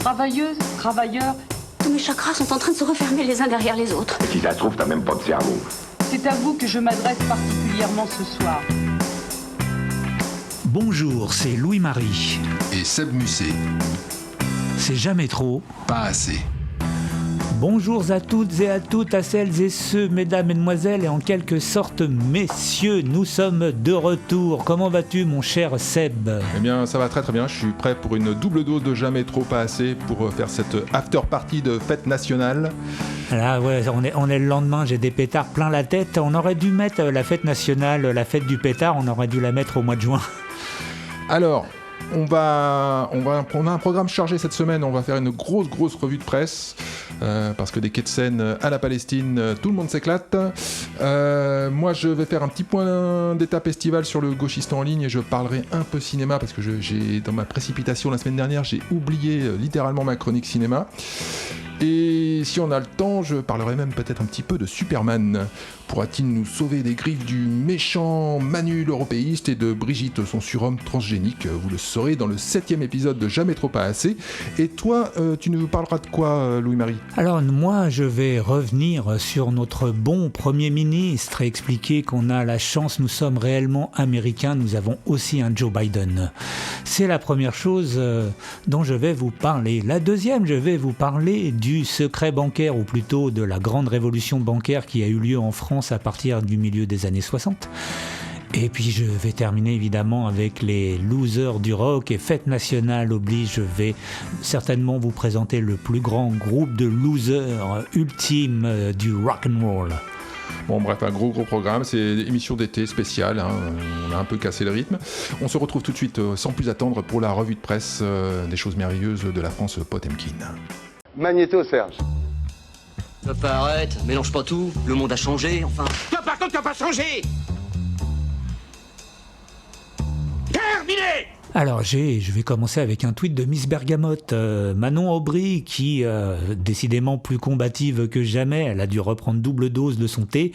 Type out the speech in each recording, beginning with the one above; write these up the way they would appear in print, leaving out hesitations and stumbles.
Travailleuse, travailleur. Tous mes chakras sont en train de se refermer les uns derrière les autres. Si ça se trouve, t'as même pas de cerveau. C'est à vous que je m'adresse particulièrement ce soir. Bonjour, c'est Louis-Marie. Et Seb Musset. C'est jamais trop. Pas assez. Bonjour à toutes et à toutes, à celles et ceux, mesdames, mesdemoiselles et en quelque sorte messieurs, nous sommes de retour. Comment vas-tu mon cher Seb ? Eh bien ça va très très bien, je suis prêt pour une double dose de jamais trop pas assez pour faire cette after party de fête nationale. Là ouais, on est le lendemain, j'ai des pétards plein la tête. On aurait dû mettre la fête nationale, la fête du pétard, on aurait dû la mettre au mois de juin. Alors, on a un programme chargé cette semaine, on va faire une grosse revue de presse. Parce que des quais de Seine à la Palestine, tout le monde s'éclate. Moi, je vais faire un petit point d'étape estival sur le gauchiste en ligne et je parlerai un peu cinéma parce que dans ma précipitation la semaine dernière, j'ai oublié littéralement ma chronique cinéma. Et si on a le temps, je parlerai même peut-être un petit peu de Superman. Pourra-t-il nous sauver des griffes du méchant Manu l'européiste et de Brigitte, son surhomme transgénique ? Vous le saurez dans le 7e épisode de Jamais trop pas assez. Et toi, tu nous parleras de quoi, Louis-Marie ? Alors moi, je vais revenir sur notre bon Premier ministre et expliquer qu'on a la chance, nous sommes réellement américains, nous avons aussi un Joe Biden. C'est la première chose dont je vais vous parler. La deuxième, je vais vous parler du secret bancaire, ou plutôt de la grande révolution bancaire qui a eu lieu en France à partir du milieu des années 60. Et puis je vais terminer évidemment avec les losers du rock et fête nationale oblige, je vais certainement vous présenter le plus grand groupe de losers ultime du rock'n'roll. Bon bref, un gros programme, c'est une émission d'été spéciale, hein. On a un peu cassé le rythme. On se retrouve tout de suite sans plus attendre pour la revue de presse des choses merveilleuses de la France Potemkin. Magnéto, Serge. Papa, arrête, mélange pas tout, le monde a changé, enfin... Toi, par contre, t'as pas changé. Terminé. Alors je vais commencer avec un tweet de Miss Bergamote, Manon Aubry, qui décidément plus combative que jamais, elle a dû reprendre double dose de son thé,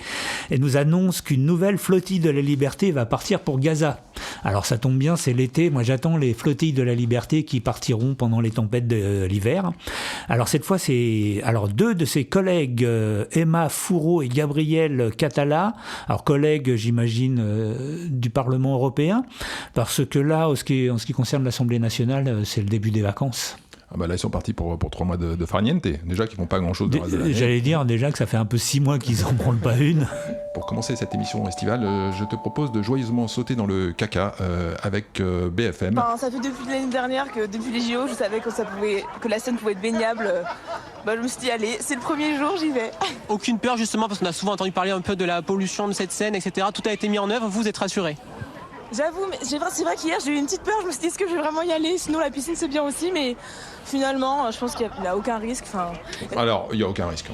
et nous annonce qu'une nouvelle flottille de la liberté va partir pour Gaza. Alors ça tombe bien, c'est l'été, moi j'attends les flottilles de la liberté qui partiront pendant les tempêtes de l'hiver. Alors cette fois c'est deux de ses collègues, Emma Fourreau et Gabriel Catala, alors collègues j'imagine du Parlement européen, parce que là, en ce qui concerne l'Assemblée nationale, c'est le début des vacances. Ah bah là ils sont partis pour 3 mois de farniente, déjà qu'ils font pas grand chose de reste de l'année. J'allais dire déjà que ça fait un peu 6 mois qu'ils en branlent pas une. Pour commencer cette émission estivale, je te propose de joyeusement sauter dans le caca avec BFM. Enfin, ça fait depuis l'année dernière que depuis les JO, je savais que la Seine pouvait être baignable. Je me suis dit allez, c'est le premier jour, j'y vais. Aucune peur justement parce qu'on a souvent entendu parler un peu de la pollution de cette Seine, etc. Tout a été mis en œuvre, vous êtes rassurés? J'avoue, mais c'est vrai qu'hier j'ai eu une petite peur, je me suis dit est-ce que je vais vraiment y aller, sinon la piscine c'est bien aussi, mais finalement je pense qu'il n'y a aucun risque. Alors il n'y a aucun risque.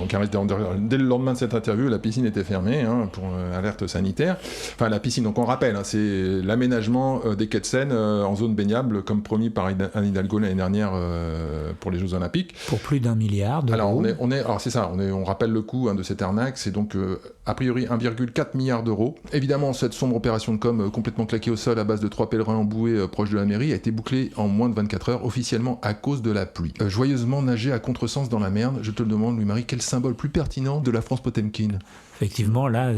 Dès le lendemain de cette interview, la piscine était fermée pour alerte sanitaire. Enfin la piscine, donc on rappelle, c'est l'aménagement des quais de Seine en zone baignable comme promis par Anne Hidalgo l'année dernière pour les Jeux Olympiques. Pour plus d'1 milliard d'euros. Alors c'est ça, on rappelle le coût de cette arnaque, c'est donc a priori 1,4 milliard d'euros. Évidemment cette sombre opération de com complètement claquée au sol à base de 3 pèlerins emboués proches de la mairie a été bouclée en moins de 24 heures officiellement à cause de la pluie. Joyeusement nager à contresens dans la merde, je te le demande Louis-Marie, quel symbole plus pertinent de la France Potemkin ? Effectivement, là,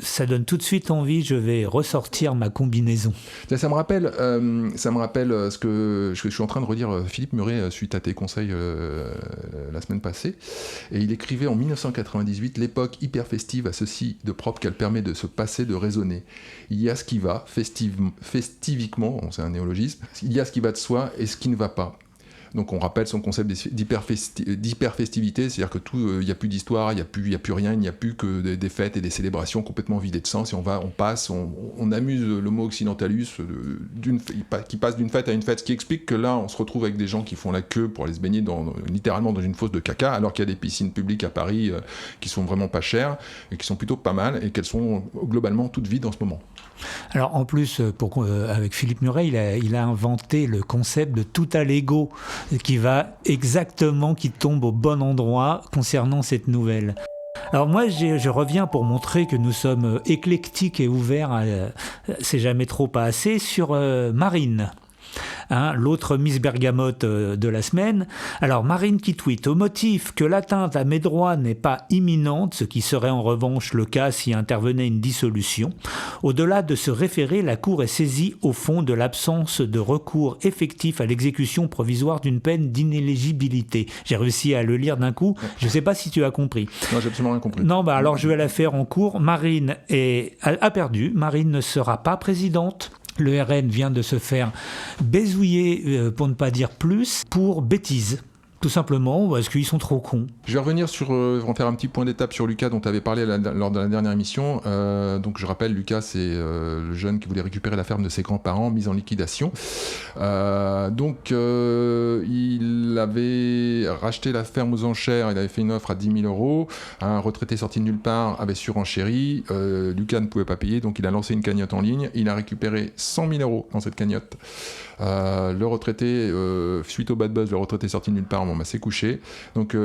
ça donne tout de suite envie, je vais ressortir ma combinaison. Ça me rappelle ce que je suis en train de redire Philippe Muret suite à tes conseils la semaine passée. Et il écrivait en 1998 « L'époque hyper festive a ceci de propre qu'elle permet de se passer de raisonner. Il y a ce qui va, festiviquement, c'est un néologisme, il y a ce qui va de soi et ce qui ne va pas. » Donc on rappelle son concept d'hyper-festivité, c'est-à-dire que tout, il n'y a plus d'histoire, il n'y a plus rien, il n'y a plus que des fêtes et des célébrations complètement vidées de sens, et on amuse le mot occidentalus qui passe d'une fête à une fête, ce qui explique que là on se retrouve avec des gens qui font la queue pour aller se baigner littéralement dans une fosse de caca, alors qu'il y a des piscines publiques à Paris qui sont vraiment pas chères et qui sont plutôt pas mal et qu'elles sont globalement toutes vides en ce moment. Alors en plus, avec Philippe Muret, il a inventé le concept de tout à l'ego qui tombe au bon endroit concernant cette nouvelle. Alors moi, je reviens pour montrer que nous sommes éclectiques et ouverts, c'est jamais trop pas assez, sur Marine. l'autre Miss Bergamote de la semaine. Alors Marine qui tweet: au motif que l'atteinte à mes droits n'est pas imminente, ce qui serait en revanche le cas si intervenait une dissolution. Au-delà de ce référé, la Cour est saisie au fond de l'absence de recours effectif à l'exécution provisoire d'une peine d'inéligibilité. J'ai réussi à le lire d'un coup. Je ne sais pas si tu as compris. Non, j'ai absolument rien compris. Non, alors je vais la faire en cours. Marine a perdu. Marine ne sera pas présidente. Le RN vient de se faire bésouiller, pour ne pas dire plus, pour bêtises. Tout simplement parce qu'ils sont trop cons. Je vais revenir on va faire un petit point d'étape sur Lucas dont tu avais parlé lors de la dernière émission. Donc je rappelle, Lucas, c'est le jeune qui voulait récupérer la ferme de ses grands-parents, mise en liquidation. Il avait racheté la ferme aux enchères, il avait fait une offre à 10 000 €. Un retraité sorti de nulle part avait surenchéri. Lucas ne pouvait pas payer, donc il a lancé une cagnotte en ligne. Il a récupéré 100 000 € dans cette cagnotte. Le retraité, suite au bad buzz, le retraité sorti de nulle part, s'est couché. Donc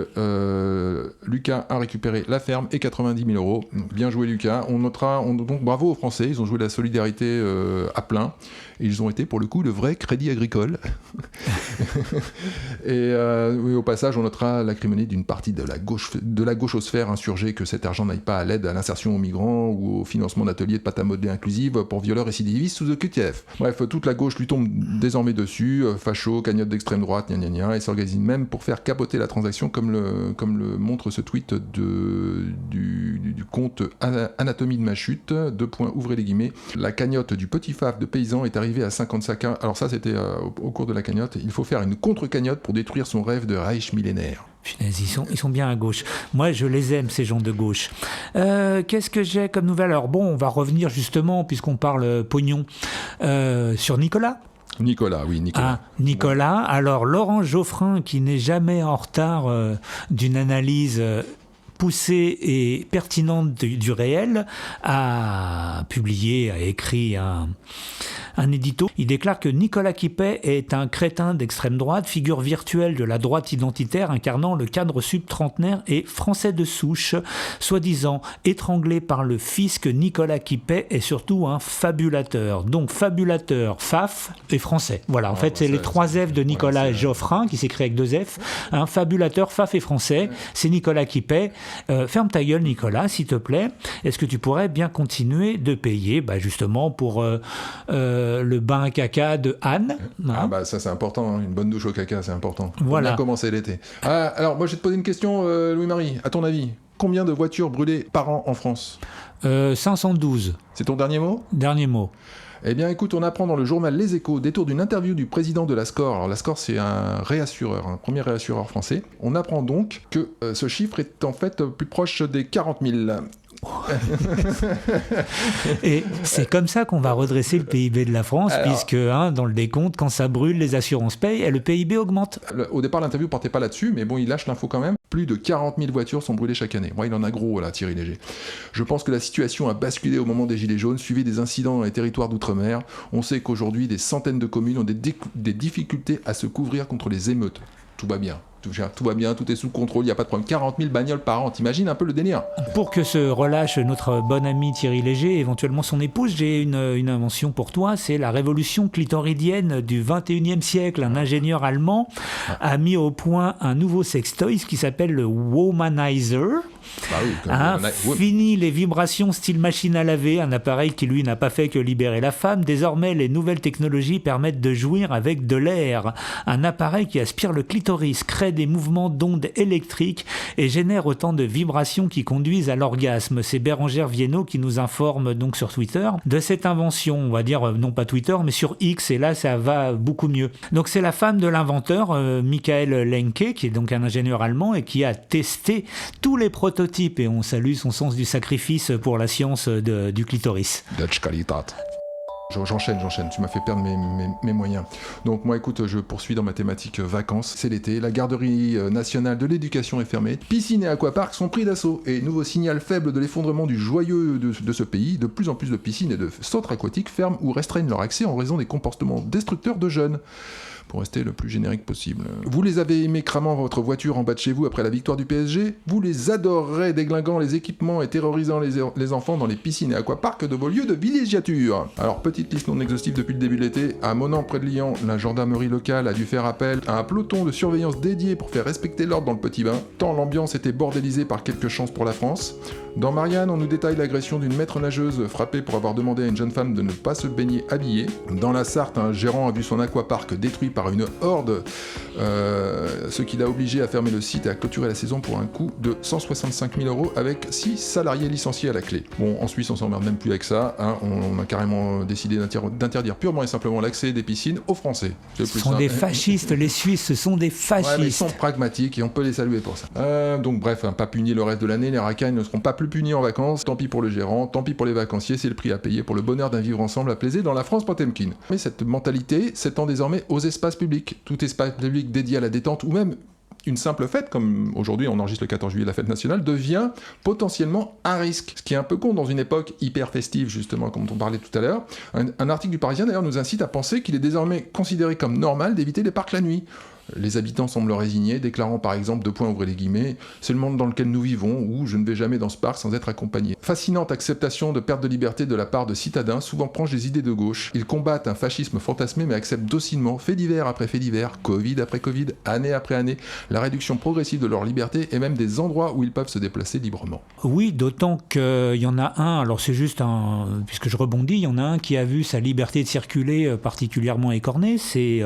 Lucas a récupéré la ferme et 90 000 €. Donc, bien joué Lucas. Donc bravo aux Français, ils ont joué la solidarité à plein. Et ils ont été pour le coup le vrai crédit agricole. Et oui, au passage, on notera l'acrimonie d'une partie de la gauchosphère insurgée que cet argent n'aille pas à l'aide à l'insertion aux migrants ou au financement d'ateliers de pâte à modeler inclusive pour violeurs récidivistes sous OQTF. Bref, toute la gauche lui tombe désormais dessus, facho, cagnotte d'extrême droite, et s'organise même pour faire capoter la transaction comme le montre ce tweet du compte Anatomie de ma chute, : ouvrez les guillemets. La cagnotte du petit faf de paysan est arrivée à 50 sacs. Alors ça, c'était au cours de la cagnotte. Il faut faire une contre-cagnotte pour détruire son rêve de Reich millénaire. Punaise, ils sont bien à gauche. Moi, je les aime, ces gens de gauche. Qu'est-ce que j'ai comme nouvelle ? Alors bon, on va revenir justement, puisqu'on parle pognon, sur Nicolas. Nicolas. Nicolas. Alors, Laurent Geoffrin, qui n'est jamais en retard d'une analyse poussée et pertinente du réel, a écrit un édito. Il déclare que Nicolas Quipet est un crétin d'extrême droite, figure virtuelle de la droite identitaire incarnant le cadre subtrentenaire et français de souche, soi-disant étranglé par le fisc. Nicolas Quipet est surtout un fabulateur. Donc fabulateur, faf et français. Voilà, en fait, c'est les 3 F de Nicolas Geoffrin, qui s'écrit avec 2 F. Un fabulateur, faf et français, c'est Nicolas Quipet. Ferme ta gueule, Nicolas, s'il te plaît. Est-ce que tu pourrais bien continuer de payer, justement, pour le bain à caca de Anne. Ça c'est important, une bonne douche au caca, c'est important. Voilà. On a commencé l'été. Alors moi je vais te poser une question, Louis-Marie. À ton avis, combien de voitures brûlées par an en France ? 512. C'est ton dernier mot ? Dernier mot. Eh bien écoute, on apprend dans le journal Les Échos, détour d'une interview du président de la SCOR. Alors la SCOR, c'est un premier réassureur français. On apprend donc que ce chiffre est en fait plus proche des 40 000. Et c'est comme ça qu'on va redresser le PIB de la France, puisque dans le décompte, quand ça brûle, les assurances payent et le PIB augmente. Au départ, l'interview ne portait pas là-dessus, mais bon, il lâche l'info quand même. Plus de 40 000 voitures sont brûlées chaque année. Moi, il en a gros, là, Thierry Léger. Je pense que la situation a basculé au moment des Gilets jaunes, suivi des incidents dans les territoires d'outre-mer. On sait qu'aujourd'hui, des centaines de communes ont des difficultés à se couvrir contre les émeutes. Tout va bien. Tout va bien, tout est sous contrôle, il n'y a pas de problème. 40 000 bagnoles par an, t'imagines un peu le délire ? Pour que se relâche notre bon ami Thierry Léger, éventuellement son épouse, j'ai une invention pour toi, c'est la révolution clitoridienne du 21e siècle. Un ingénieur allemand a mis au point un nouveau sextoy qui s'appelle le Womanizer. Fini les vibrations style machine à laver, un appareil qui lui n'a pas fait que libérer la femme. Désormais, les nouvelles technologies permettent de jouir avec de l'air. Un appareil qui aspire le clitoris, crée des mouvements d'ondes électriques et génère autant de vibrations qui conduisent à l'orgasme. C'est Bérangère Viennot qui nous informe donc sur Twitter de cette invention, on va dire non pas Twitter mais sur X, et là ça va beaucoup mieux. Donc c'est la femme de l'inventeur, Michael Lenke, qui est donc un ingénieur allemand et qui a testé tous les prototypes, et on salue son sens du sacrifice pour la science du clitoris. Dutch Qualität. J'enchaîne, tu m'as fait perdre mes moyens. Donc moi écoute, je poursuis dans ma thématique vacances, c'est l'été, la garderie nationale de l'éducation est fermée, piscines et aquaparks sont pris d'assaut, et nouveau signal faible de l'effondrement du joyeux de ce pays, de plus en plus de piscines et de centres aquatiques ferment ou restreignent leur accès en raison des comportements destructeurs de jeunes. pour rester le plus générique possible. Vous les avez aimés cramant votre voiture en bas de chez vous après la victoire du PSG ? Vous les adorerez déglinguant les équipements et terrorisant les enfants dans les piscines et aquaparks de vos lieux de villégiature. Alors, petite liste non exhaustive depuis le début de l'été. À Monan, près de Lyon, la gendarmerie locale a dû faire appel à un peloton de surveillance dédié pour faire respecter l'ordre dans le petit bain, tant l'ambiance était bordélisée par quelques chances pour la France. Dans Marianne, on nous détaille l'agression d'une maître nageuse frappée pour avoir demandé à une jeune femme de ne pas se baigner habillée. Dans la Sarthe, un gérant a vu son aquapark détruit par une horde, ce qui l'a obligé à fermer le site et à clôturer la saison pour un coût de 165 000 € avec 6 salariés licenciés à la clé. Bon, en Suisse, on s'emmerde même plus avec ça, hein. On a carrément décidé d'interdire purement et simplement l'accès des piscines aux Français. Ce sont des fascistes, les Suisses, ce sont des fascistes. Ouais, mais ils sont pragmatiques et on peut les saluer pour ça. Donc bref, pas punis le reste de l'année, les racailles ne seront pas plus punis en vacances, tant pis pour le gérant, tant pis pour les vacanciers, c'est le prix à payer pour le bonheur d'un vivre ensemble apaisé dans la France Potemkin. Mais cette mentalité s'étend désormais aux espaces publics. Tout espace public dédié à la détente ou même une simple fête, comme aujourd'hui on enregistre le 14 juillet la fête nationale, devient potentiellement un risque. Ce qui est un peu con dans une époque hyper festive, justement, comme on parlait tout à l'heure. Un article du Parisien d'ailleurs nous incite à penser qu'il est désormais considéré comme normal d'éviter les parcs la nuit. Les habitants semblent résignés, déclarant par exemple, ouvrez les guillemets, c'est le monde dans lequel nous vivons, où je ne vais jamais dans ce parc sans être accompagné. Fascinante acceptation de perte de liberté de la part de citadins, souvent proches des idées de gauche. Ils combattent un fascisme fantasmé, mais acceptent docilement, fait divers après fait divers, Covid après Covid, année après année, la réduction progressive de leur liberté et même des endroits où ils peuvent se déplacer librement. Oui, d'autant qu'il y en a un, alors c'est juste puisque je rebondis, il y en a un qui a vu sa liberté de circuler particulièrement écornée, c'est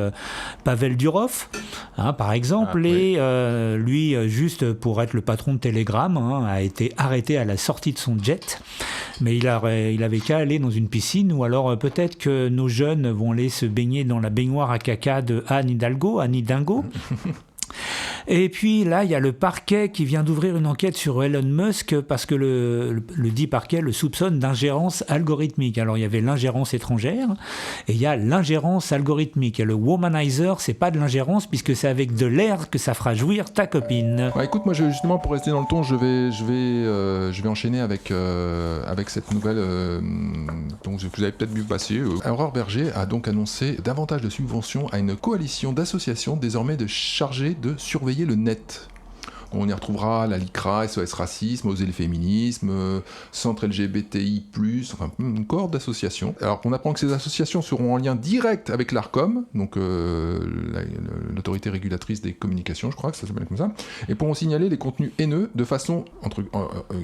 Pavel Durov. Par exemple, oui. Et lui, juste pour être le patron de Telegram, a été arrêté à la sortie de son jet, mais il avait qu'à aller dans une piscine, ou alors peut-être que nos jeunes vont aller se baigner dans la baignoire à caca de Anne Hidalgo. Et puis là, il y a le parquet qui vient d'ouvrir une enquête sur Elon Musk parce que le dit parquet le soupçonne d'ingérence algorithmique. Alors il y avait l'ingérence étrangère et il y a l'ingérence algorithmique. Et le womanizer, c'est pas de l'ingérence puisque c'est avec de l'air que ça fera jouir ta copine. Écoute, moi justement pour rester dans le ton, je vais enchaîner avec cette nouvelle donc vous avez peut-être vu passer. Aurore Berger a donc annoncé davantage de subventions à une coalition d'associations désormais chargées de surveiller le net. On y retrouvera la LICRA, SOS Racisme, Oser le Féminisme, Centre LGBTI+, enfin une cohorte d'associations. Alors on apprend que ces associations seront en lien direct avec l'ARCOM, donc l'autorité régulatrice des communications, je crois que ça s'appelle comme ça, et pourront signaler les contenus haineux de façon, entre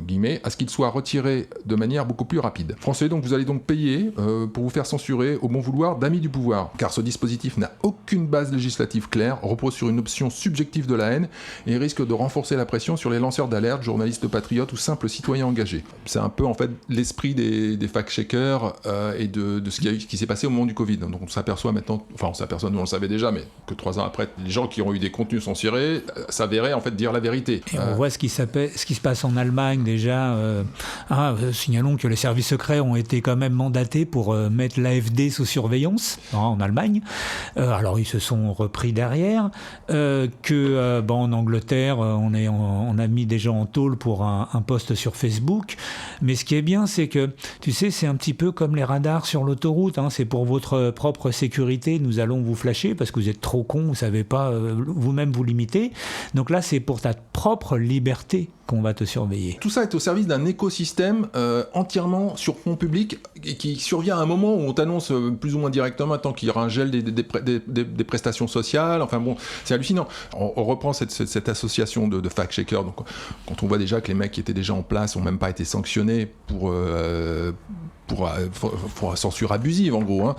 guillemets, à ce qu'ils soient retirés de manière beaucoup plus rapide. Français, donc vous allez donc payer pour vous faire censurer au bon vouloir d'amis du pouvoir, car ce dispositif n'a aucune base législative claire, repose sur une option subjective de la haine et risque de renforcer la pression sur les lanceurs d'alerte, journalistes patriotes ou simples citoyens engagés. C'est un peu en fait l'esprit des fact-checkers et de ce qui s'est passé au moment du Covid. Donc on s'aperçoit maintenant, nous on le savait déjà, mais que 3 ans après, les gens qui ont eu des contenus censurés s'avéraient en fait dire la vérité. Et on voit ce qui se passe en Allemagne déjà. Signalons que les services secrets ont été quand même mandatés pour mettre l'AfD sous surveillance en Allemagne. Alors ils se sont repris derrière. En Angleterre, on a mis des gens en tôle pour un post sur Facebook. Mais ce qui est bien, c'est que, tu sais, c'est un petit peu comme les radars sur l'autoroute. C'est pour votre propre sécurité, nous allons vous flasher parce que vous êtes trop con, vous ne savez pas vous-même vous limiter. Donc là, c'est pour ta propre liberté qu'on va te surveiller. Tout ça est au service d'un écosystème entièrement sur fond public et qui survient à un moment où on t'annonce plus ou moins directement tant qu'il y aura un gel des prestations sociales. Enfin bon, c'est hallucinant. On reprend cette association de fact-checkers. Donc, quand on voit déjà que les mecs qui étaient déjà en place n'ont même pas été sanctionnés pour censure abusive en gros.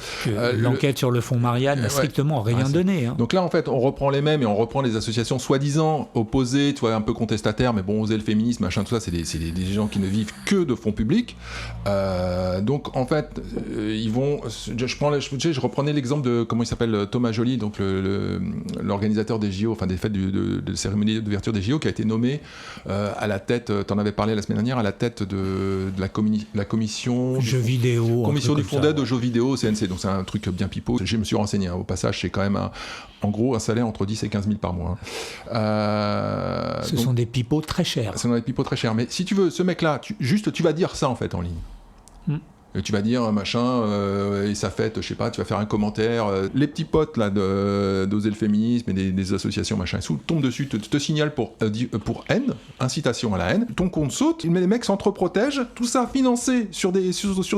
L'enquête sur le fonds Marianne n'a strictement rien donné. Donc là en fait on reprend les mêmes et on reprend les associations soi-disant opposées, tu vois, un peu contestataires, mais bon, Oser le féminisme, machin, tout ça, c'est des gens qui ne vivent que de fonds publics. Donc en fait ils vont, je reprenais l'exemple de, comment il s'appelle, Thomas Joly, donc l'organisateur des JO, enfin des fêtes de cérémonie d'ouverture des JO, qui a été nommé à la tête, t'en avais parlé la semaine dernière, à la tête de la commission commission du fonds d'aide aux jeux vidéo au CNC. Donc c'est un truc bien pipeau. Je me suis renseigné, au passage, c'est quand même en gros un salaire entre 10 et 15 000 par mois. Ce sont des pipeaux très chers. Ce sont des pipeaux très chers. Mais si tu veux, ce mec-là, tu vas dire ça en fait en ligne. Et tu vas dire machin, et ça fête, je sais pas, tu vas faire un commentaire. Les petits potes là d'Oser le féminisme et des associations machin et tout tombent dessus, te signalent pour haine, incitation à la haine. Ton compte saute, mais les mecs s'entreprotègent, tout ça financé sur des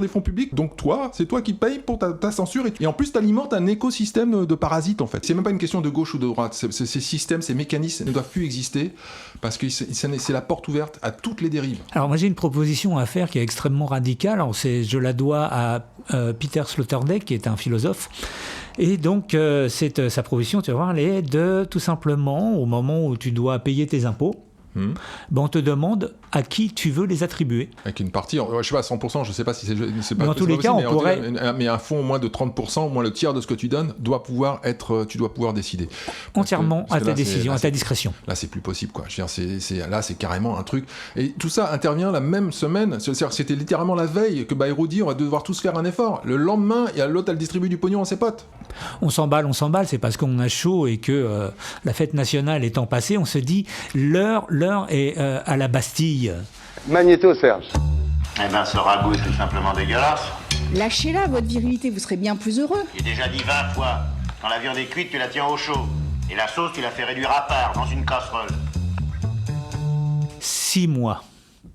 fonds publics. Donc c'est toi qui payes pour ta censure. Et en plus, t'alimentes un écosystème de parasites en fait. C'est même pas une question de gauche ou de droite. Ces systèmes, ces mécanismes ne doivent plus exister parce que c'est la porte ouverte à toutes les dérives. Alors moi j'ai une proposition à faire qui est extrêmement radicale. Alors je la dois à Peter Sloterdijk qui est un philosophe. Et donc sa proposition, tu vas voir, elle est de tout simplement au moment où tu dois payer tes impôts, on te demande à qui tu veux les attribuer. Avec une partie, je sais pas, 100%, je sais pas si c'est pas. Dans tous les cas, on pourrait. Mais un fonds au moins de 30%, au moins le tiers de ce que tu donnes, tu dois pouvoir décider. Entièrement à ta décision, à ta discrétion. Là, c'est plus possible, quoi. Je veux dire, là, c'est carrément un truc. Et tout ça intervient la même semaine. C'était littéralement la veille que Bayrou dit on va devoir tous faire un effort. Le lendemain, l'autre, elle distribue du pognon à ses potes. On s'emballe, c'est parce qu'on a chaud et que la fête nationale étant passée, on se dit l'heure est à la Bastille. Magnéto, Serge. Eh ben, ce ragoût, c'est simplement dégueulasse. Lâchez-la, votre virilité, vous serez bien plus heureux. J'ai déjà dit 20 fois. Quand la viande est cuite, tu la tiens au chaud. Et la sauce, tu la fais réduire à part, dans une casserole. 6 mois.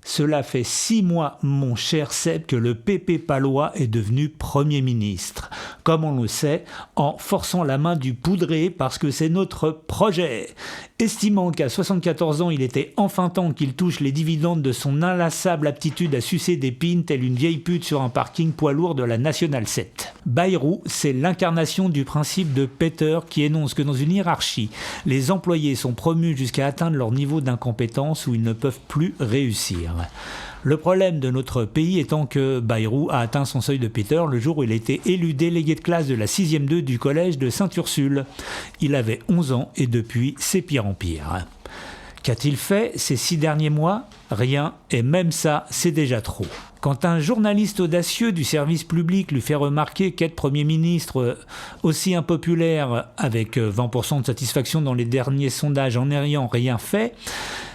Cela fait 6 mois, mon cher Seb, que le PP palois est devenu Premier ministre. Comme on le sait, en forçant la main du poudré parce que c'est notre projet. Estimant qu'à 74 ans, il était enfin temps qu'il touche les dividendes de son inlassable aptitude à sucer des pines telle une vieille pute sur un parking poids lourd de la Nationale 7. Bayrou, c'est l'incarnation du principe de Peter qui énonce que dans une hiérarchie, les employés sont promus jusqu'à atteindre leur niveau d'incompétence où ils ne peuvent plus réussir. Le problème de notre pays étant que Bayrou a atteint son seuil de Peter le jour où il a été élu délégué de classe de la 6e 2 du collège de Sainte-Ursule. Il avait 11 ans et depuis, c'est pire en pire. Qu'a-t-il fait ces 6 derniers mois ? Rien, et même ça, c'est déjà trop. Quand un journaliste audacieux du service public lui fait remarquer qu'être Premier ministre aussi impopulaire, avec 20% de satisfaction dans les derniers sondages en n'ayant rien fait,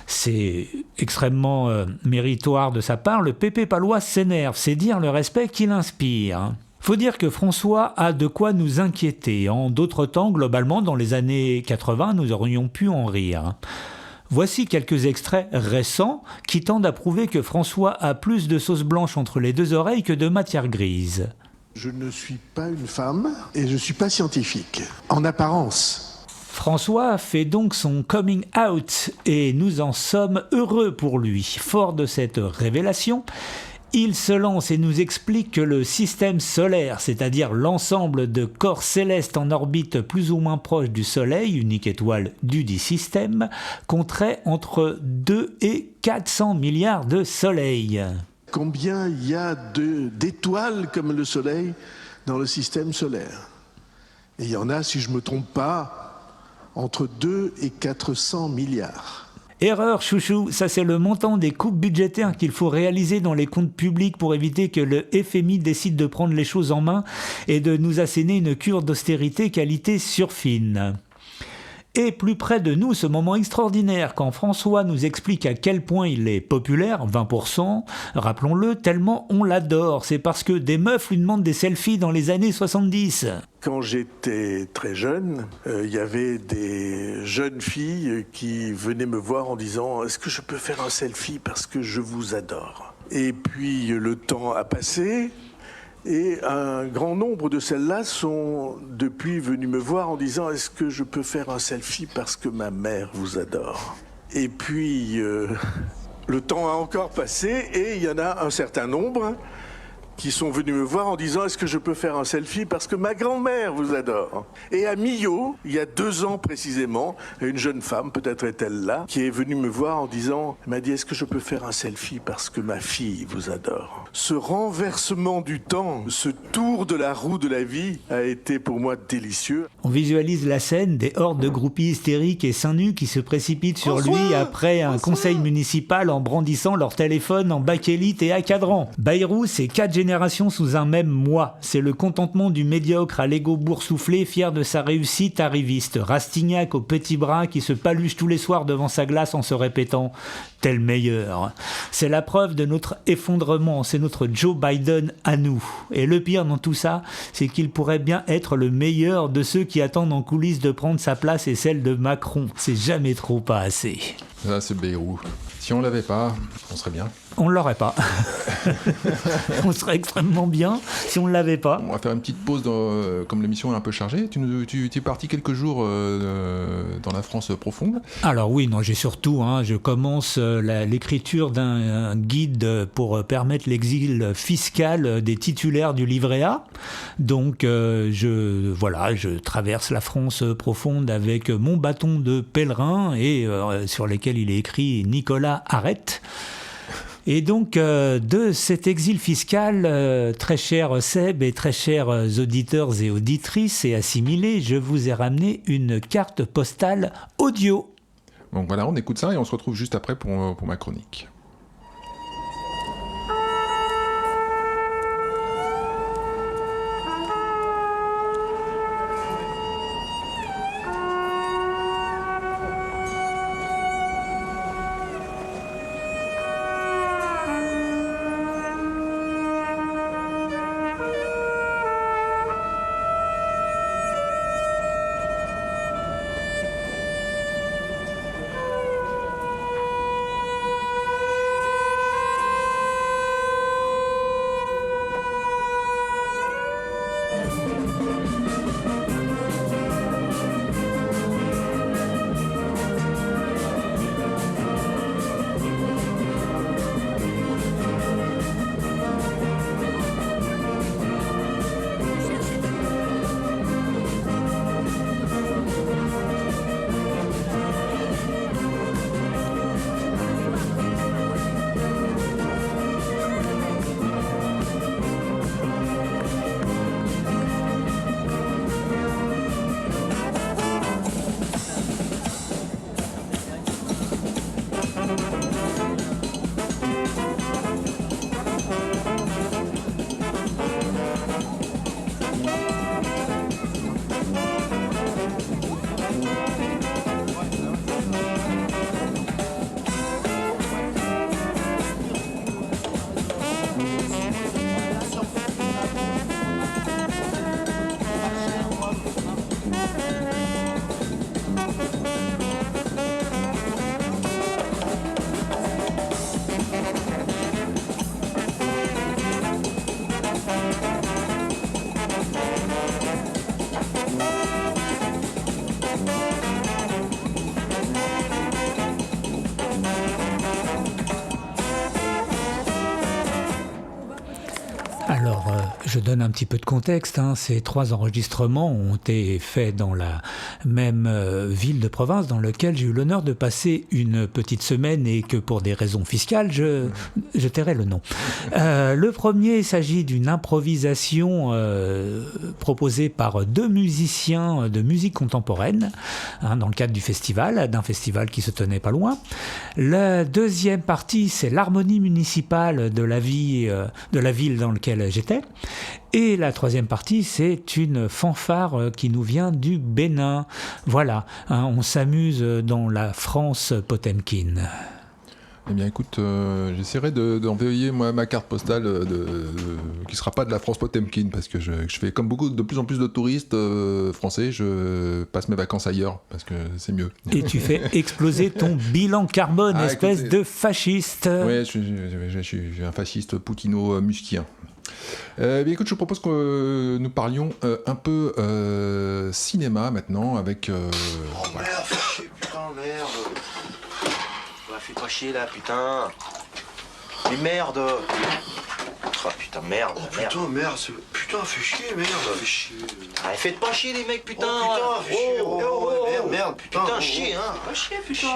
c'est extrêmement méritoire de sa part, le PP palois s'énerve, c'est dire le respect qu'il inspire. Faut dire que François a de quoi nous inquiéter. En d'autres temps, globalement, dans les années 80, nous aurions pu en rire. Voici quelques extraits récents qui tendent à prouver que François a plus de sauce blanche entre les 2 oreilles que de matière grise. Je ne suis pas une femme et je ne suis pas scientifique, en apparence. François fait donc son coming out et nous en sommes heureux pour lui. Fort de cette révélation, il se lance et nous explique que le système solaire, c'est-à-dire l'ensemble de corps célestes en orbite plus ou moins proche du Soleil, unique étoile du dit système, compterait entre 2 et 400 milliards de soleils. Combien il y a d'étoiles comme le Soleil dans le système solaire ? Et il y en a, si je ne me trompe pas, entre 2 et 400 milliards. Erreur, chouchou, ça c'est le montant des coupes budgétaires qu'il faut réaliser dans les comptes publics pour éviter que le FMI décide de prendre les choses en main et de nous asséner une cure d'austérité qualité surfine. Et plus près de nous, ce moment extraordinaire quand François nous explique à quel point il est populaire, 20%, rappelons-le, tellement on l'adore. C'est parce que des meufs lui demandent des selfies dans les années 70. Quand j'étais très jeune, il y avait des jeunes filles qui venaient me voir en disant « Est-ce que je peux faire un selfie parce que je vous adore ?» Et puis le temps a passé. Et un grand nombre de celles-là sont depuis venues me voir en disant « Est-ce que je peux faire un selfie parce que ma mère vous adore ?» Et puis, le temps a encore passé et il y en a un certain nombre qui sont venus me voir en disant « Est-ce que je peux faire un selfie parce que ma grand-mère vous adore ?» Et à Millau, il y a 2 ans précisément, une jeune femme, peut-être est-elle là, qui est venue me voir en disant, elle m'a dit « Est-ce que je peux faire un selfie parce que ma fille vous adore ?» Ce renversement du temps, ce tour de la roue de la vie a été pour moi délicieux. On visualise la scène des hordes de groupies hystériques et seins nus qui se précipitent sur lui après un conseil municipal en brandissant leur téléphone en bakélite et à cadran. Bayrou, c'est 4 générations génération sous un même moi. C'est le contentement du médiocre à l'ego boursouflé, fier de sa réussite arriviste. Rastignac au petit bras qui se paluche tous les soirs devant sa glace en se répétant « tel meilleur ». C'est la preuve de notre effondrement, c'est notre Joe Biden à nous. Et le pire dans tout ça, c'est qu'il pourrait bien être le meilleur de ceux qui attendent en coulisses de prendre sa place et celle de Macron. C'est jamais trop pas assez. Ça, c'est Bayrou. Si on l'avait pas, on serait bien. On l'aurait pas. On serait extrêmement bien si on ne l'avait pas. On va faire une petite pause, comme l'émission est un peu chargée. Tu es parti quelques jours dans la France profonde. Alors oui, non, j'ai surtout, je commence l'écriture d'un guide pour permettre l'exil fiscal des titulaires du livret A. Donc je traverse la France profonde avec mon bâton de pèlerin et sur lesquels il est écrit Nicolas arrête. Et donc, de cet exil fiscal, très cher Seb et très chers auditeurs et auditrices et assimilés, je vous ai ramené une carte postale audio. Donc voilà, on écoute ça et on se retrouve juste après pour ma chronique. Alors, je donne un petit peu de contexte. Ces 3 enregistrements ont été faits dans la même ville de province dans laquelle j'ai eu l'honneur de passer une petite semaine et que pour des raisons fiscales, je tairai le nom. Le premier, il s'agit d'une improvisation proposée par 2 musiciens de musique contemporaine dans le cadre du festival, d'un festival qui se tenait pas loin. La deuxième partie, c'est l'harmonie municipale de la ville dans laquelle j'étais. Et la troisième partie, c'est une fanfare qui nous vient du Bénin. Voilà, on s'amuse dans la France Potemkin. Eh bien écoute, j'essaierai d'envoyer ma carte postale qui ne sera pas de la France Potemkin parce que je fais comme de plus en plus de touristes français, je passe mes vacances ailleurs parce que c'est mieux. Et tu fais exploser ton bilan carbone, espèce de fasciste. Oui, je suis un fasciste poutino-muskien. Écoute, je propose que nous parlions un peu cinéma maintenant avec... Merde, fais chier, putain, merde. Fais pas chier là, putain. Mais merde. Oh putain, merde. Oh putain, merde. Putain, fais chier, merde. Fais chier. Allez, faites pas chier les mecs, putain. Oh putain, fais chier. Merde, putain. Putain, chier, hein. Pas chier, putain.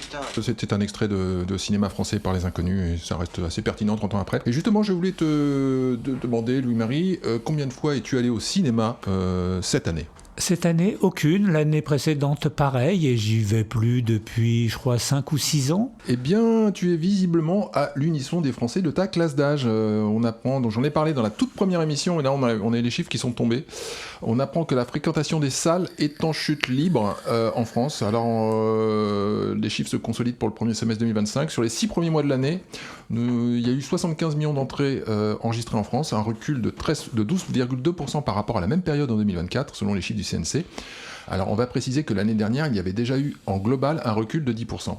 Putain. C'était un extrait de cinéma français par les inconnus et ça reste assez pertinent 30 ans après. Et justement, je voulais te demander, Louis-Marie, combien de fois es-tu allé au cinéma cette année ? Cette année, aucune. L'année précédente, pareil, et j'y vais plus depuis, je crois, 5 ou 6 ans. Eh bien, tu es visiblement à l'unisson des Français de ta classe d'âge. On apprend, donc j'en ai parlé dans la toute première émission, et là on a les chiffres qui sont tombés. On apprend que la fréquentation des salles est en chute libre en France. Alors, les chiffres se consolident pour le premier semestre 2025. Sur les 6 premiers mois de l'année, il y a eu 75 millions d'entrées enregistrées en France, un recul de 12,2% par rapport à la même période en 2024, selon les chiffres du CNC. Alors on va préciser que l'année dernière, il y avait déjà eu en global un recul de 10%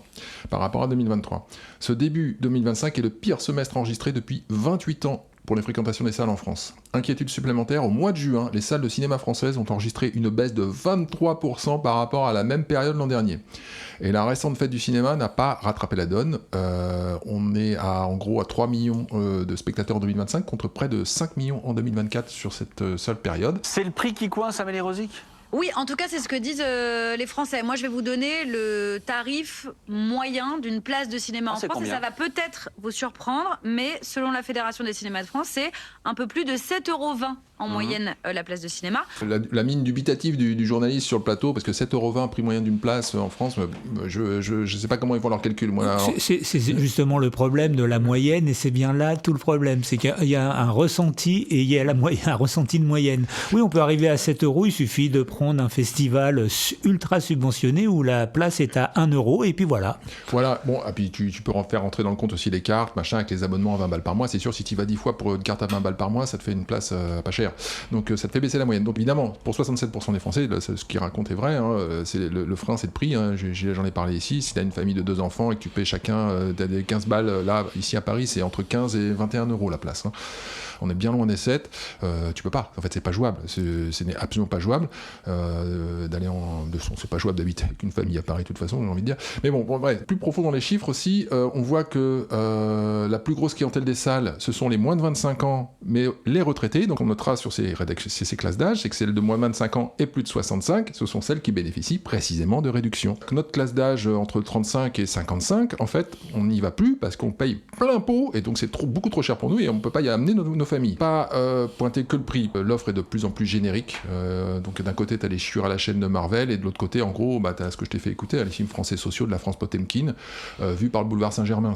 par rapport à 2023. Ce début 2025 est le pire semestre enregistré depuis 28 ans pour les fréquentations des salles en France. Inquiétude supplémentaire, au mois de juin, les salles de cinéma françaises ont enregistré une baisse de 23% par rapport à la même période l'an dernier. Et la récente fête du cinéma n'a pas rattrapé la donne. On est en gros à 3 millions de spectateurs en 2025 contre près de 5 millions en 2024 sur cette seule période. C'est le prix qui coince, Amélie Rosic ? Oui, en tout cas, c'est ce que disent les Français. Moi, je vais vous donner le tarif moyen d'une place de cinéma en France. Et ça va peut-être vous surprendre, mais selon la Fédération des cinémas de France, c'est un peu plus de 7,20 € en moyenne la place de cinéma. La mine dubitative du journaliste sur le plateau, parce que 7,20 € prix moyen d'une place en France, je sais pas comment ils font leur calcul. Moi, c'est justement le problème de la moyenne, et c'est bien là tout le problème. C'est qu'il y a un ressenti, et il y a un ressenti de moyenne. Oui, on peut arriver à 7 €, il suffit de prendre un festival ultra subventionné où la place est à 1 €, et puis voilà. Voilà, bon, et puis tu peux faire rentrer dans le compte aussi les cartes, machin, avec les abonnements à 20 balles par mois. C'est sûr, si tu y vas 10 fois pour une carte à 20 balles par mois, ça te fait une place pas chère. Donc ça te fait baisser la moyenne. Donc évidemment, pour 67% des Français, là, ce qu'ils racontent est vrai, hein, c'est le frein, c'est le prix, hein, j'en ai parlé ici. Si tu as une famille de 2 enfants et que tu payes chacun des 15 balles, là, ici à Paris, c'est entre 15 et 21 € la place. Hein. On est bien loin des 7, tu peux pas, en fait c'est pas jouable, ce n'est absolument pas jouable c'est pas jouable d'habiter avec une famille à Paris de toute façon, j'ai envie de dire, mais bon bref, plus profond dans les chiffres aussi, on voit que la plus grosse clientèle des salles, ce sont les moins de 25 ans, mais les retraités, donc on notera sur ces classes d'âge, c'est que celles de moins de 25 ans et plus de 65, ce sont celles qui bénéficient précisément de réductions. Notre classe d'âge entre 35 et 55, en fait, on n'y va plus parce qu'on paye plein pot, et donc c'est beaucoup trop cher pour nous, et on peut pas y amener nos familles. Pas pointer que le prix. L'offre est de plus en plus générique. Donc d'un côté, tu as les chiures à la chaîne de Marvel, et de l'autre côté, en gros, tu as ce que je t'ai fait écouter, les films français sociaux de la France Potemkin, vus par le boulevard Saint-Germain.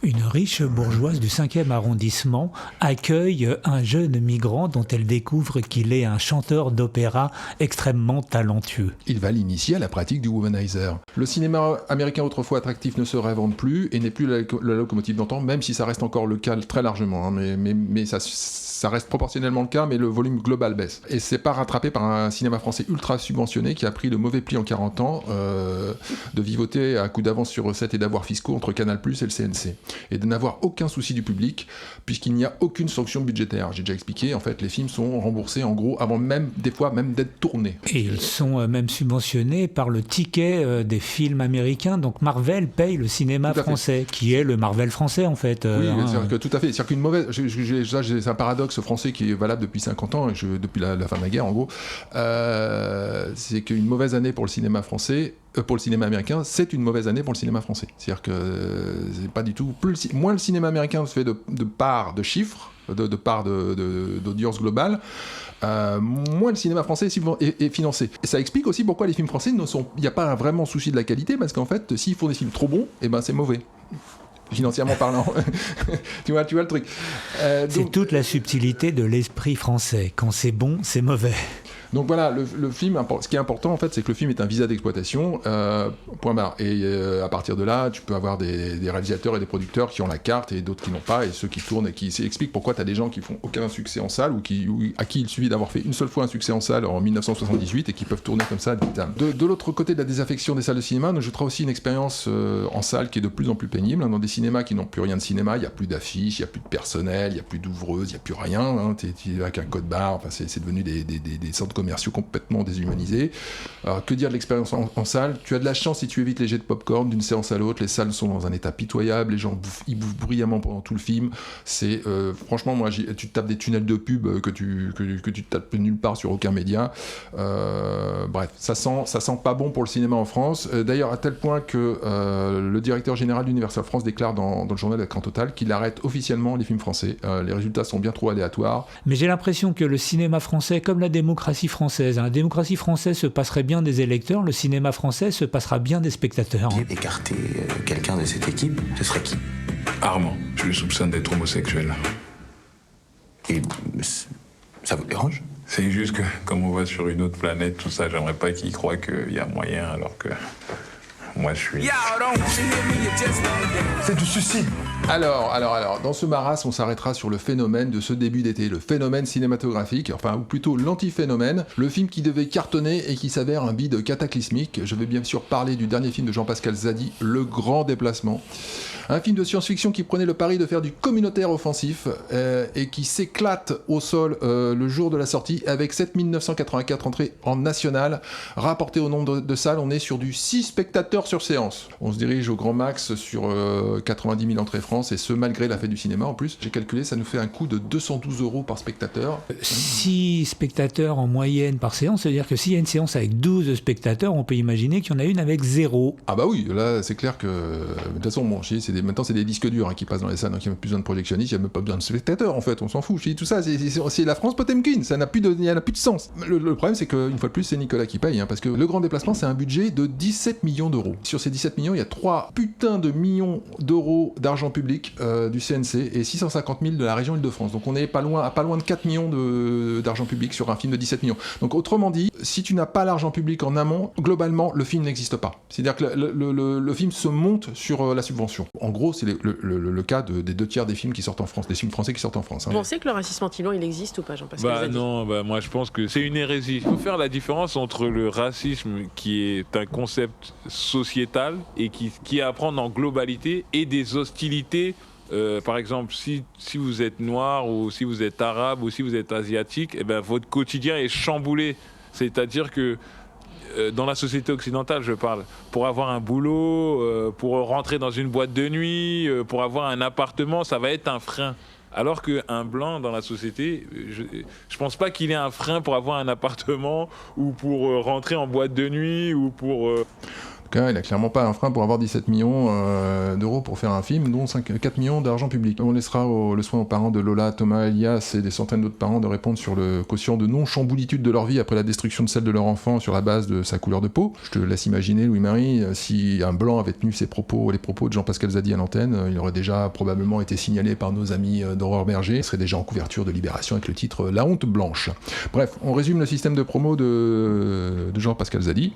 Une riche bourgeoise du 5e arrondissement accueille un jeune migrant dont elle découvre qu'il est un chanteur d'opéra extrêmement talentueux. Il va l'initier à la pratique du womanizer. Le cinéma américain autrefois attractif ne se réinvente plus et n'est plus la locomotive d'antan, même si ça reste encore le cas très largement. Hein, mais ça reste proportionnellement le cas, mais le volume global baisse. Et c'est pas rattrapé par un cinéma français ultra subventionné qui a pris le mauvais pli en 40 ans de vivoter à coup d'avance sur recettes et d'avoirs fiscaux entre Canal+ et le CNC. Et de n'avoir aucun souci du public, puisqu'il n'y a aucune sanction budgétaire. J'ai déjà expliqué, en fait, les films sont remboursés en gros avant même, des fois, même d'être tournés. Et ils sont même subventionnés par le ticket des films américains. Donc Marvel paye le cinéma français, qui est le Marvel français, en fait. Oui, c'est-à-dire que tout à fait. C'est-à-dire qu'une mauvaise... c'est un paradoxe français qui est valable depuis 50 ans, depuis la fin de la guerre en gros, c'est qu'une mauvaise année pour le cinéma français, pour le cinéma américain, c'est une mauvaise année pour le cinéma français. C'est-à-dire que c'est pas du tout... moins le cinéma américain se fait de part de chiffres, de part d'audience globale, moins le cinéma français est financé. Et ça explique aussi pourquoi les films français il n'y a pas un vraiment souci de la qualité, parce qu'en fait, s'ils font des films trop bons, et ben c'est mauvais. Financièrement parlant. tu vois le truc. C'est toute la subtilité de l'esprit français. Quand c'est bon, c'est mauvais. Donc voilà, le film, ce qui est important en fait, c'est que le film est un visa d'exploitation, point barre. Et à partir de là, tu peux avoir des réalisateurs et des producteurs qui ont la carte et d'autres qui n'ont pas, et ceux qui tournent et qui expliquent pourquoi tu as des gens qui font aucun succès en salle ou à qui il suffit d'avoir fait une seule fois un succès en salle en 1978 et qui peuvent tourner comme ça. De l'autre côté de la désaffection des salles de cinéma, nous ajoutera aussi une expérience en salle qui est de plus en plus pénible. Dans des cinémas qui n'ont plus rien de cinéma, il n'y a plus d'affiches, il n'y a plus de personnel, il n'y a plus d'ouvreuses, il n'y a plus rien. Hein, tu es avec un code barre, enfin, c'est devenu des centres commerciaux complètement déshumanisés. Alors, que dire de l'expérience en salle ? Tu as de la chance si tu évites les jets de popcorn d'une séance à l'autre. Les salles sont dans un état pitoyable, les gens ils bouffent bruyamment pendant tout le film. C'est franchement, moi, tu te tapes des tunnels de pub que tu te tapes nulle part sur aucun média. Bref, ça sent pas bon pour le cinéma en France. D'ailleurs, à tel point que le directeur général d'Universal France déclare dans le journal Écran Total qu'il arrête officiellement les films français. Les résultats sont bien trop aléatoires. Mais j'ai l'impression que le cinéma français, comme la démocratie française. La démocratie française se passerait bien des électeurs, le cinéma français se passera bien des spectateurs. Écarter quelqu'un de cette équipe, ce serait qui? Armand, je le soupçonne d'être homosexuel. Et ça vous dérange? C'est juste que, comme on voit sur une autre planète, tout ça, j'aimerais pas qu'il croie qu'il y a moyen, alors que moi je suis... C'est du suicide. Alors, dans ce marasme, on s'arrêtera sur le phénomène de ce début d'été, le phénomène cinématographique, enfin, ou plutôt l'antiphénomène, le film qui devait cartonner et qui s'avère un bide cataclysmique. Je vais bien sûr parler du dernier film de Jean-Pascal Zadi, Le Grand Déplacement. Un film de science-fiction qui prenait le pari de faire du communautaire offensif et qui s'éclate au sol le jour de la sortie avec 7984 entrées en national. Rapporté au nombre de salles, on est sur du 6 spectateurs sur séance. On se dirige au grand max sur 90 000 entrées France, et ce malgré la fête du cinéma en plus. J'ai calculé, ça nous fait un coût de 212 € par spectateur. 6 spectateurs en moyenne par séance, c'est-à-dire que s'il y a une séance avec 12 spectateurs, on peut imaginer qu'il y en a une avec 0. Ah bah oui, là c'est clair que... De toute façon, bon, maintenant c'est des disques durs qui passent dans les salles, donc il n'y a même plus besoin de projectionnistes, il n'y a même pas besoin de spectateurs en fait, on s'en fout. Tout ça, c'est la France Potemkin, ça n'a plus de sens. Le problème c'est qu'une fois de plus, c'est Nicolas qui paye, parce que Le Grand Déplacement, c'est un budget de 17 millions d'euros. Sur ces 17 millions, il y a 3 putains de millions d'euros d'argent public du CNC et 650 000 de la région Île-de-France. Donc on est pas loin de 4 millions d'argent public sur un film de 17 millions. Donc autrement dit, si tu n'as pas l'argent public en amont, globalement, le film n'existe pas. C'est-à-dire que le film se monte sur la subvention. En gros, c'est le cas des 2 tiers des films qui sortent en France, des films français qui sortent en France. Vous pensez que le racisme anti-blanc, il existe ou pas, Jean-Pascal Zadi? Non, moi je pense que c'est une hérésie. Il faut faire la différence entre le racisme, qui est un concept sociétal et qui est à prendre en globalité, et des hostilités. Par exemple, si vous êtes noir, ou si vous êtes arabe, ou si vous êtes asiatique, votre quotidien est chamboulé. C'est-à-dire que dans la société occidentale, je parle, pour avoir un boulot, pour rentrer dans une boîte de nuit, pour avoir un appartement, ça va être un frein. Alors qu'un blanc dans la société, je pense pas qu'il ait un frein pour avoir un appartement, ou pour rentrer en boîte de nuit, ou pour... Il n'a clairement pas un frein pour avoir 17 millions d'euros pour faire un film, dont 4 millions d'argent public. On laissera le soin aux parents de Lola, Thomas, Elias et des centaines d'autres parents de répondre sur le quotient de non-chamboulitude de leur vie après la destruction de celle de leur enfant sur la base de sa couleur de peau. Je te laisse imaginer, Louis-Marie, si un blanc avait tenu les propos de Jean-Pascal Zadi à l'antenne, il aurait déjà probablement été signalé par nos amis d'Aurore Berger, il serait déjà en couverture de Libération avec le titre « La honte blanche ». Bref, on résume le système de promo de Jean-Pascal Zadi.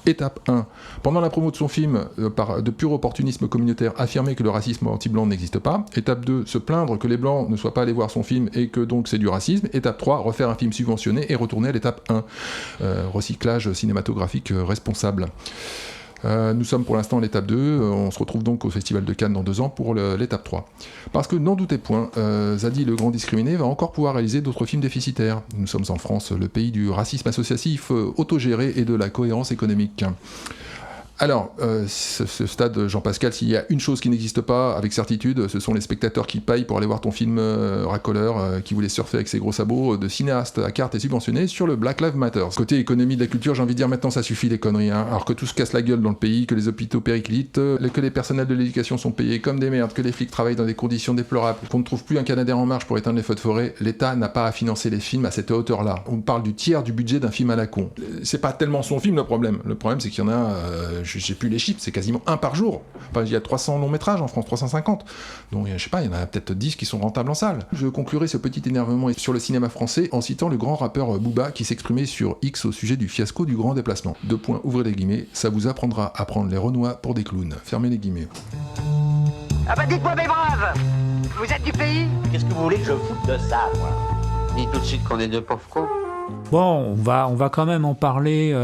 Étape 1. Pendant la promo de son film, par de pur opportunisme communautaire, affirmer que le racisme anti-blanc n'existe pas. Étape 2. Se plaindre que les blancs ne soient pas allés voir son film et que donc c'est du racisme. Étape 3. Refaire un film subventionné et retourner à l'étape 1. Recyclage cinématographique responsable. Nous sommes pour l'instant à l'étape 2, on se retrouve donc au Festival de Cannes dans 2 ans pour l'étape 3. Parce que n'en doutez point, Zadi le grand discriminé va encore pouvoir réaliser d'autres films déficitaires. Nous sommes en France, le pays du racisme associatif autogéré et de la cohérence économique. Alors, ce stade, Jean-Pascal, s'il y a une chose qui n'existe pas avec certitude, ce sont les spectateurs qui payent pour aller voir ton film racoleur, qui voulait surfer avec ses gros sabots de cinéaste à carte et subventionné sur le Black Lives Matter. Côté économie de la culture, j'ai envie de dire maintenant ça suffit les conneries, alors que tout se casse la gueule dans le pays, que les hôpitaux périclitent, que les personnels de l'éducation sont payés comme des merdes, que les flics travaillent dans des conditions déplorables, qu'on ne trouve plus un Canadair en marche pour éteindre les feux de forêt, l'État n'a pas à financer les films à cette hauteur-là. On parle du tiers du budget d'un film à la con. C'est pas tellement son film le problème c'est qu'il y en a... j'ai plus les chiffres, c'est quasiment 1 par jour. Enfin, il y a 300 longs métrages en France, 350. Donc, je sais pas, il y en a peut-être 10 qui sont rentables en salle. Je conclurai ce petit énervement sur le cinéma français en citant le grand rappeur Booba qui s'exprimait sur X au sujet du fiasco du Grand Déplacement. 2 points, ouvrez les guillemets, ça vous apprendra à prendre les Renois pour des clowns. Fermez les guillemets. Ah bah dites-moi mes braves, vous êtes du pays? Qu'est-ce que vous voulez que je foute de ça, moi? Dites tout de suite qu'on est 2 pauvres cons. Bon, on va quand même en parler...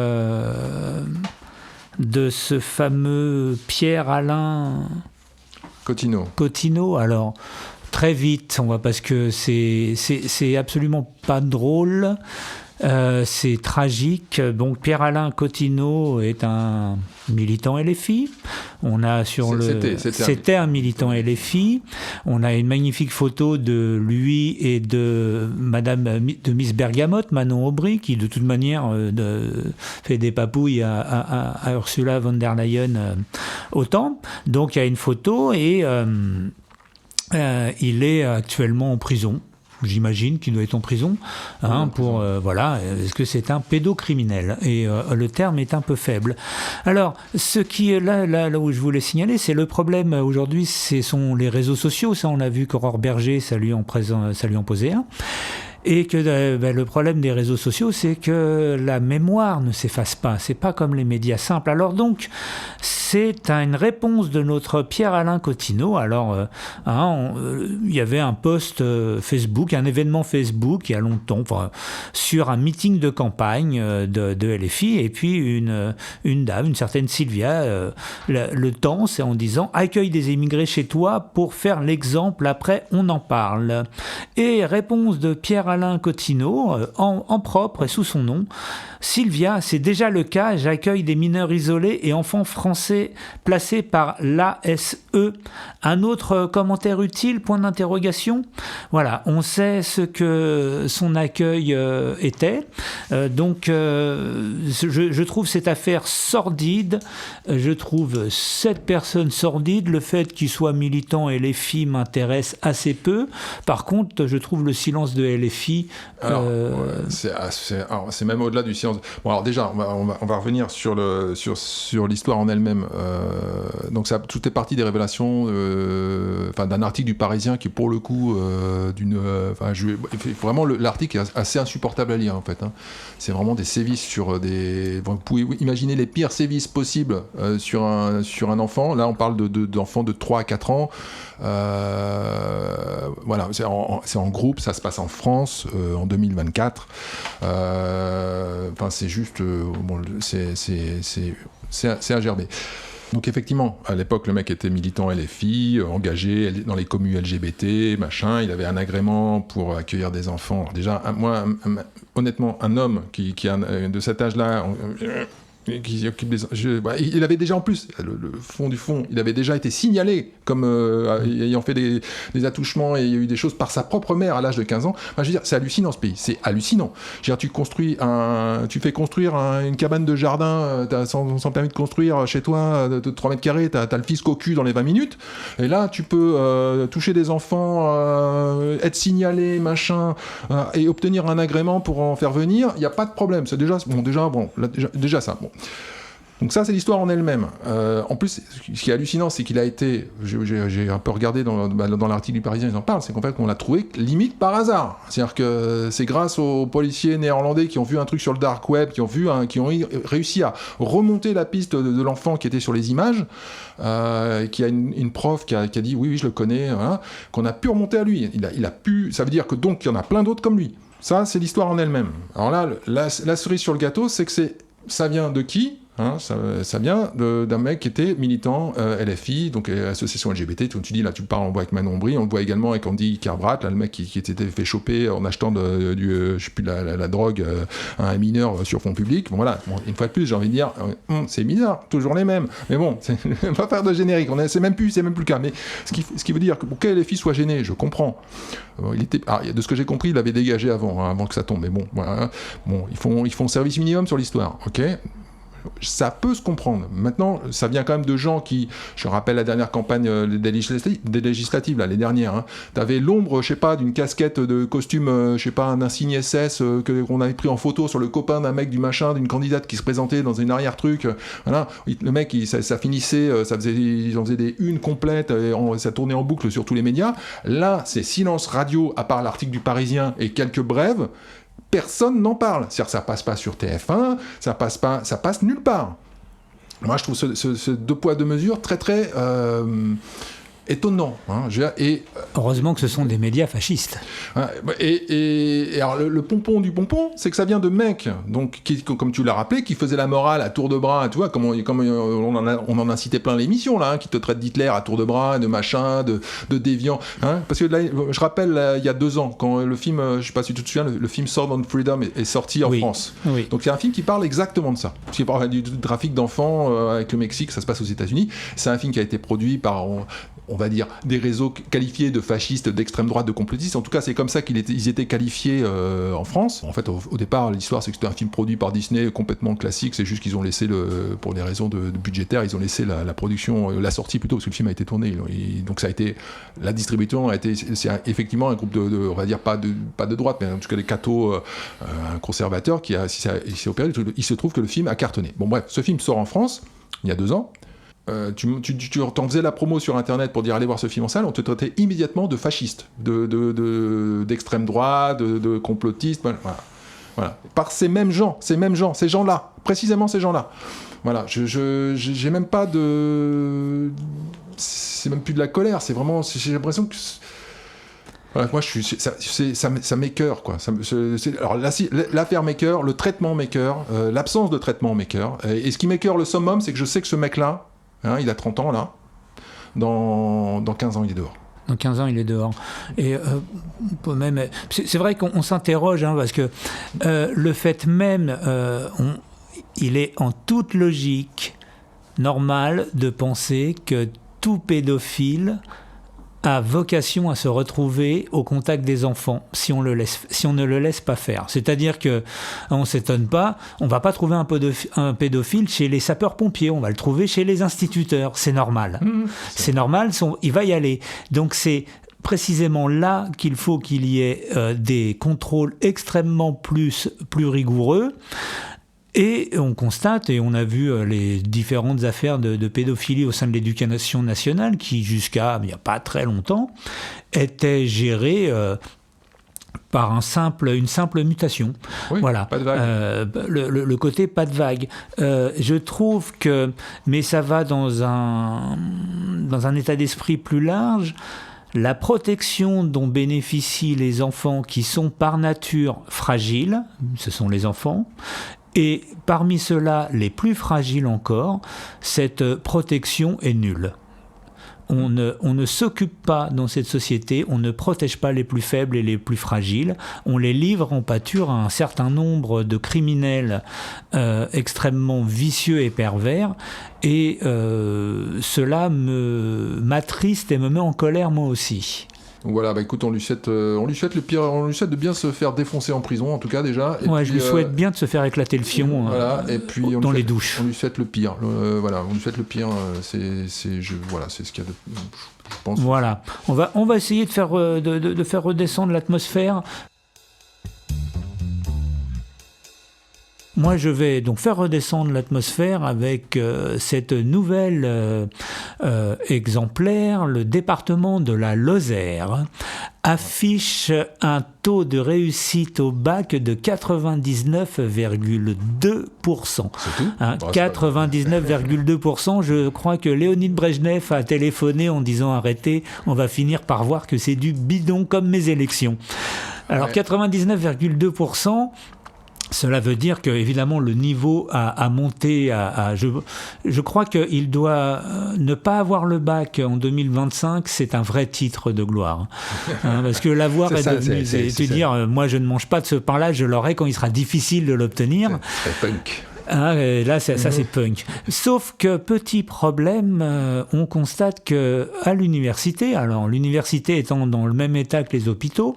de ce fameux Pierre-Alain Cottineau. Alors, très vite, parce que c'est absolument pas drôle, c'est tragique. Donc, Pierre-Alain Cottineau est un militant LFI. On a c'était un militant LFI. On a une magnifique photo de lui et de de Miss Bergamote, Manon Aubry, qui de toute manière fait des papouilles à Ursula von der Leyen autant. Donc il y a une photo et il est actuellement en prison. j'imagine qu'il doit être en prison, pour voilà, est-ce que c'est un pédocriminel? Et le terme est un peu faible. Alors, ce qui est là où je voulais signaler, c'est le problème aujourd'hui, ce sont les réseaux sociaux. Ça, on a vu qu'Aurore Berger, ça lui en posait un. Et que le problème des réseaux sociaux, c'est que la mémoire ne s'efface pas. C'est pas comme les médias simples. Alors donc, c'est une réponse de notre Pierre-Alain Cotineau. Alors, il y avait un post Facebook, un événement Facebook il y a longtemps, sur un meeting de campagne de LFI, et puis une dame, une certaine Sylvia, le temps, c'est en disant « Accueille des émigrés chez toi pour faire l'exemple, après on en parle ». Et réponse de Pierre-Alain Cotineau, en propre et sous son nom. Sylvia, c'est déjà le cas, j'accueille des mineurs isolés et enfants français placés par l'ASE. Un autre commentaire utile, point d'interrogation. Voilà, on sait ce que son accueil était. Donc, je trouve cette affaire sordide. Je trouve cette personne sordide. Le fait qu'il soit militant LFI m'intéresse assez peu. Par contre, je trouve le silence de LFI... c'est même au-delà du silence. Bon, alors déjà, on va revenir sur l'histoire en elle-même. Donc tout est parti des révélations d'un article du Parisien qui, pour le coup, vraiment l'article est assez insupportable à lire en fait. C'est vraiment des sévices sur des. Vous pouvez imaginer les pires sévices possibles sur un enfant. Là, on parle d'enfants de 3 à 4 ans. Voilà, c'est en groupe, ça se passe en France en 2024. C'est juste, c'est à gerber. Donc effectivement, à l'époque, le mec était militant LFI, engagé dans les communes LGBT, machin. Il avait un agrément pour accueillir des enfants. Alors déjà, honnêtement, un homme qui a de cet âge-là... il avait déjà en plus, le fond du fond, il avait déjà été signalé comme ayant fait des attouchements, et il y a eu des choses par sa propre mère à l'âge de 15 ans. Enfin, je veux dire, c'est hallucinant ce pays, c'est hallucinant. Je veux dire, tu fais construire une cabane de jardin sans permis de construire chez toi de 3 mètres carrés, t'as le fisc au cul dans les 20 minutes, et là tu peux toucher des enfants, être signalé, machin, et obtenir un agrément pour en faire venir, il n'y a pas de problème. C'est déjà ça. Bon. Donc ça, c'est l'histoire en elle-même. En plus, ce qui est hallucinant, c'est qu'il a été... J'ai un peu regardé dans l'article du Parisien, ils en parlent, c'est qu'en fait, on l'a trouvé limite par hasard. C'est-à-dire que c'est grâce aux policiers néerlandais qui ont vu un truc sur le dark web, qui ont réussi à remonter la piste de l'enfant qui était sur les images, qui a une prof qui a dit « Oui, je le connais voilà, », qu'on a pu remonter à lui. Il a pu... Ça veut dire que donc, il y en a plein d'autres comme lui. Ça, c'est l'histoire en elle-même. Alors là, la cerise sur le gâteau, c'est que ça vient de qui ? Ça vient d'un mec qui était militant LFI, donc association LGBT. Tu dis là, tu parles, on le voit avec Manon Brie, on le voit également avec Andy Carbrat, là, le mec qui s'était fait choper en achetant la drogue à un mineur sur fonds publics. Bon voilà, une fois de plus, j'ai envie de dire, c'est bizarre, toujours les mêmes. Mais bon, on va faire de générique. C'est même plus le cas. Mais ce qui veut dire que pour que LFI soit gêné, je comprends. De ce que j'ai compris, il avait dégagé avant que ça tombe. Mais bon, voilà. Bon, ils font service minimum sur l'histoire, ok. Ça peut se comprendre. Maintenant, ça vient quand même de gens qui... Je rappelle la dernière campagne des législatives, là, les dernières. T'avais l'ombre, je sais pas, d'une casquette de costume, je sais pas, un insigne SS qu'on avait pris en photo sur le copain d'un mec du machin, d'une candidate qui se présentait dans une arrière-truc. Voilà. Le mec, ça finissait, ils en faisaient des unes complètes, ça tournait en boucle sur tous les médias. Là, c'est silence radio, à part l'article du Parisien et quelques brèves. Personne n'en parle. C'est-à-dire que ça passe pas sur TF1, ça passe nulle part. Moi, je trouve ce deux poids, deux mesures très, très étonnant. Et heureusement que ce sont des médias fascistes. Et alors, le pompon du pompon, c'est que ça vient de mecs, donc, qui, comme tu l'as rappelé, qui faisaient la morale à tour de bras, tu vois, comme on en a cité plein l'émission, là, qui te traitent d'Hitler à tour de bras, de machin, de déviant. Parce que là, je rappelle, il y a 2 ans, quand le film, je sais pas si tu te souviens, le film Sword and Freedom est sorti en France. Oui. Donc, c'est un film qui parle exactement de ça. Parce qu'il parle du trafic d'enfants avec le Mexique, ça se passe aux États-Unis. C'est un film qui a été produit par... va dire, des réseaux qualifiés de fascistes, d'extrême droite, de complotistes. En tout cas, c'est comme ça qu'ils étaient qualifiés en France. En fait, au départ, l'histoire, c'est que c'était un film produit par Disney, complètement classique. C'est juste qu'ils ont laissé, pour des raisons de budgétaires, ils ont laissé la production, la sortie plutôt, parce que le film a été tourné. Donc ça a été, la distribution a été, c'est effectivement un groupe on va dire pas de droite, mais en tout cas des cathos, un conservateur qui s'est opéré. Il se trouve que le film a cartonné. Bon bref, ce film sort en France il y a 2 ans. Tu t'en faisais la promo sur internet pour dire allez voir ce film en salle, on te traitait immédiatement de fasciste, d'extrême droite, de complotiste, voilà. Par ces gens-là, précisément ces gens-là. Voilà, j'ai même pas de... C'est même plus de la colère, c'est vraiment... J'ai l'impression que... Voilà, moi, ça m'écoeure, quoi. Alors, l'affaire m'écoeure, le traitement m'écoeure, l'absence de traitement m'écoeure. Et ce qui m'écoeure le summum, c'est que je sais que ce mec-là, il a 30 ans, là, dans 15 ans, il est dehors. Dans 15 ans, il est dehors. Et même, c'est vrai qu'on s'interroge, parce que le fait même, il est en toute logique normale de penser que tout pédophile a vocation à se retrouver au contact des enfants si on ne le laisse pas faire. C'est-à-dire que on s'étonne pas, on va pas trouver un pédophile chez les sapeurs-pompiers, on va le trouver chez les instituteurs. C'est normal. C'est normal, il va y aller. Donc c'est précisément là qu'il faut qu'il y ait des contrôles extrêmement plus rigoureux. Et on constate, et on a vu les différentes affaires de pédophilie au sein de l'éducation nationale qui, jusqu'à il n'y a pas très longtemps, étaient gérées par une simple mutation. Oui, voilà. Pas de vague. Le côté pas de vague. Je trouve que, mais ça va dans un état d'esprit plus large, la protection dont bénéficient les enfants qui sont par nature fragiles, ce sont les enfants, et parmi ceux-là, les plus fragiles encore, cette protection est nulle. On ne s'occupe pas dans cette société, on ne protège pas les plus faibles et les plus fragiles, on les livre en pâture à un certain nombre de criminels extrêmement vicieux et pervers, et cela m'attriste et me met en colère moi aussi. Donc voilà, écoute, on lui souhaite le pire, on lui souhaite de bien se faire défoncer en prison, en tout cas déjà. Et ouais, puis, je lui souhaite bien de se faire éclater le fion voilà, et puis dans les douches. On lui souhaite le pire. Voilà, on lui souhaite le pire. C'est ce qu'il y a de. Je pense. Voilà, on va essayer de faire redescendre l'atmosphère. Moi, je vais donc faire redescendre l'atmosphère avec cette nouvelle exemplaire. Le département de la Lozère affiche un taux de réussite au bac de 99,2%. C'est tout 99,2%. Je crois que Léonid Brejnev a téléphoné en disant « Arrêtez, on va finir par voir que c'est du bidon comme mes élections ». Alors, 99,2%... Cela veut dire que, évidemment, le niveau a monté je crois qu'il doit ne pas avoir le bac en 2025, c'est un vrai titre de gloire. Parce que l'avoir est devenu... dire, moi, je ne mange pas de ce pain-là, je l'aurai quand il sera difficile de l'obtenir. C'est punk. Là, ça c'est punk. Sauf que, petit problème, on constate qu'à l'université, alors l'université étant dans le même état que les hôpitaux,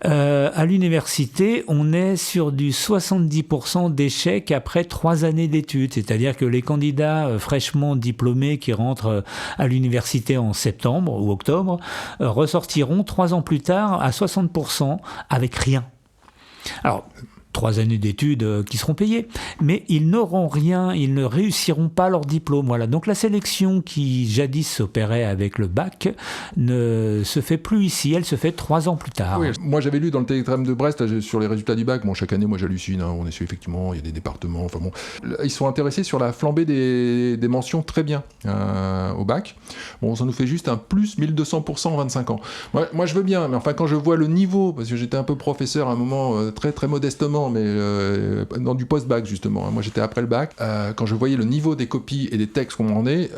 à l'université, on est sur du 70% d'échecs après 3 années d'études. C'est-à-dire que les candidats fraîchement diplômés qui rentrent à l'université en septembre ou octobre ressortiront 3 ans plus tard à 60% avec rien. Alors, 3 années d'études qui seront payées, mais ils n'auront rien, ils ne réussiront pas leur diplôme. Voilà. Donc la sélection qui jadis s'opérait avec le bac ne se fait plus ici, elle se fait 3 ans plus tard. Oui, moi j'avais lu dans le Télégramme de Brest sur les résultats du bac, bon chaque année moi j'hallucine, on est sûr effectivement, il y a des départements, enfin bon, ils sont intéressés sur la flambée des mentions très bien au bac. Bon, ça nous fait juste un plus 1200% en 25 ans. Moi je veux bien, mais enfin quand je vois le niveau, parce que j'étais un peu professeur à un moment très très modestement ans, mais dans du post-bac justement. Moi j'étais après le bac. Quand je voyais le niveau des copies et des textes qu'on m'en est,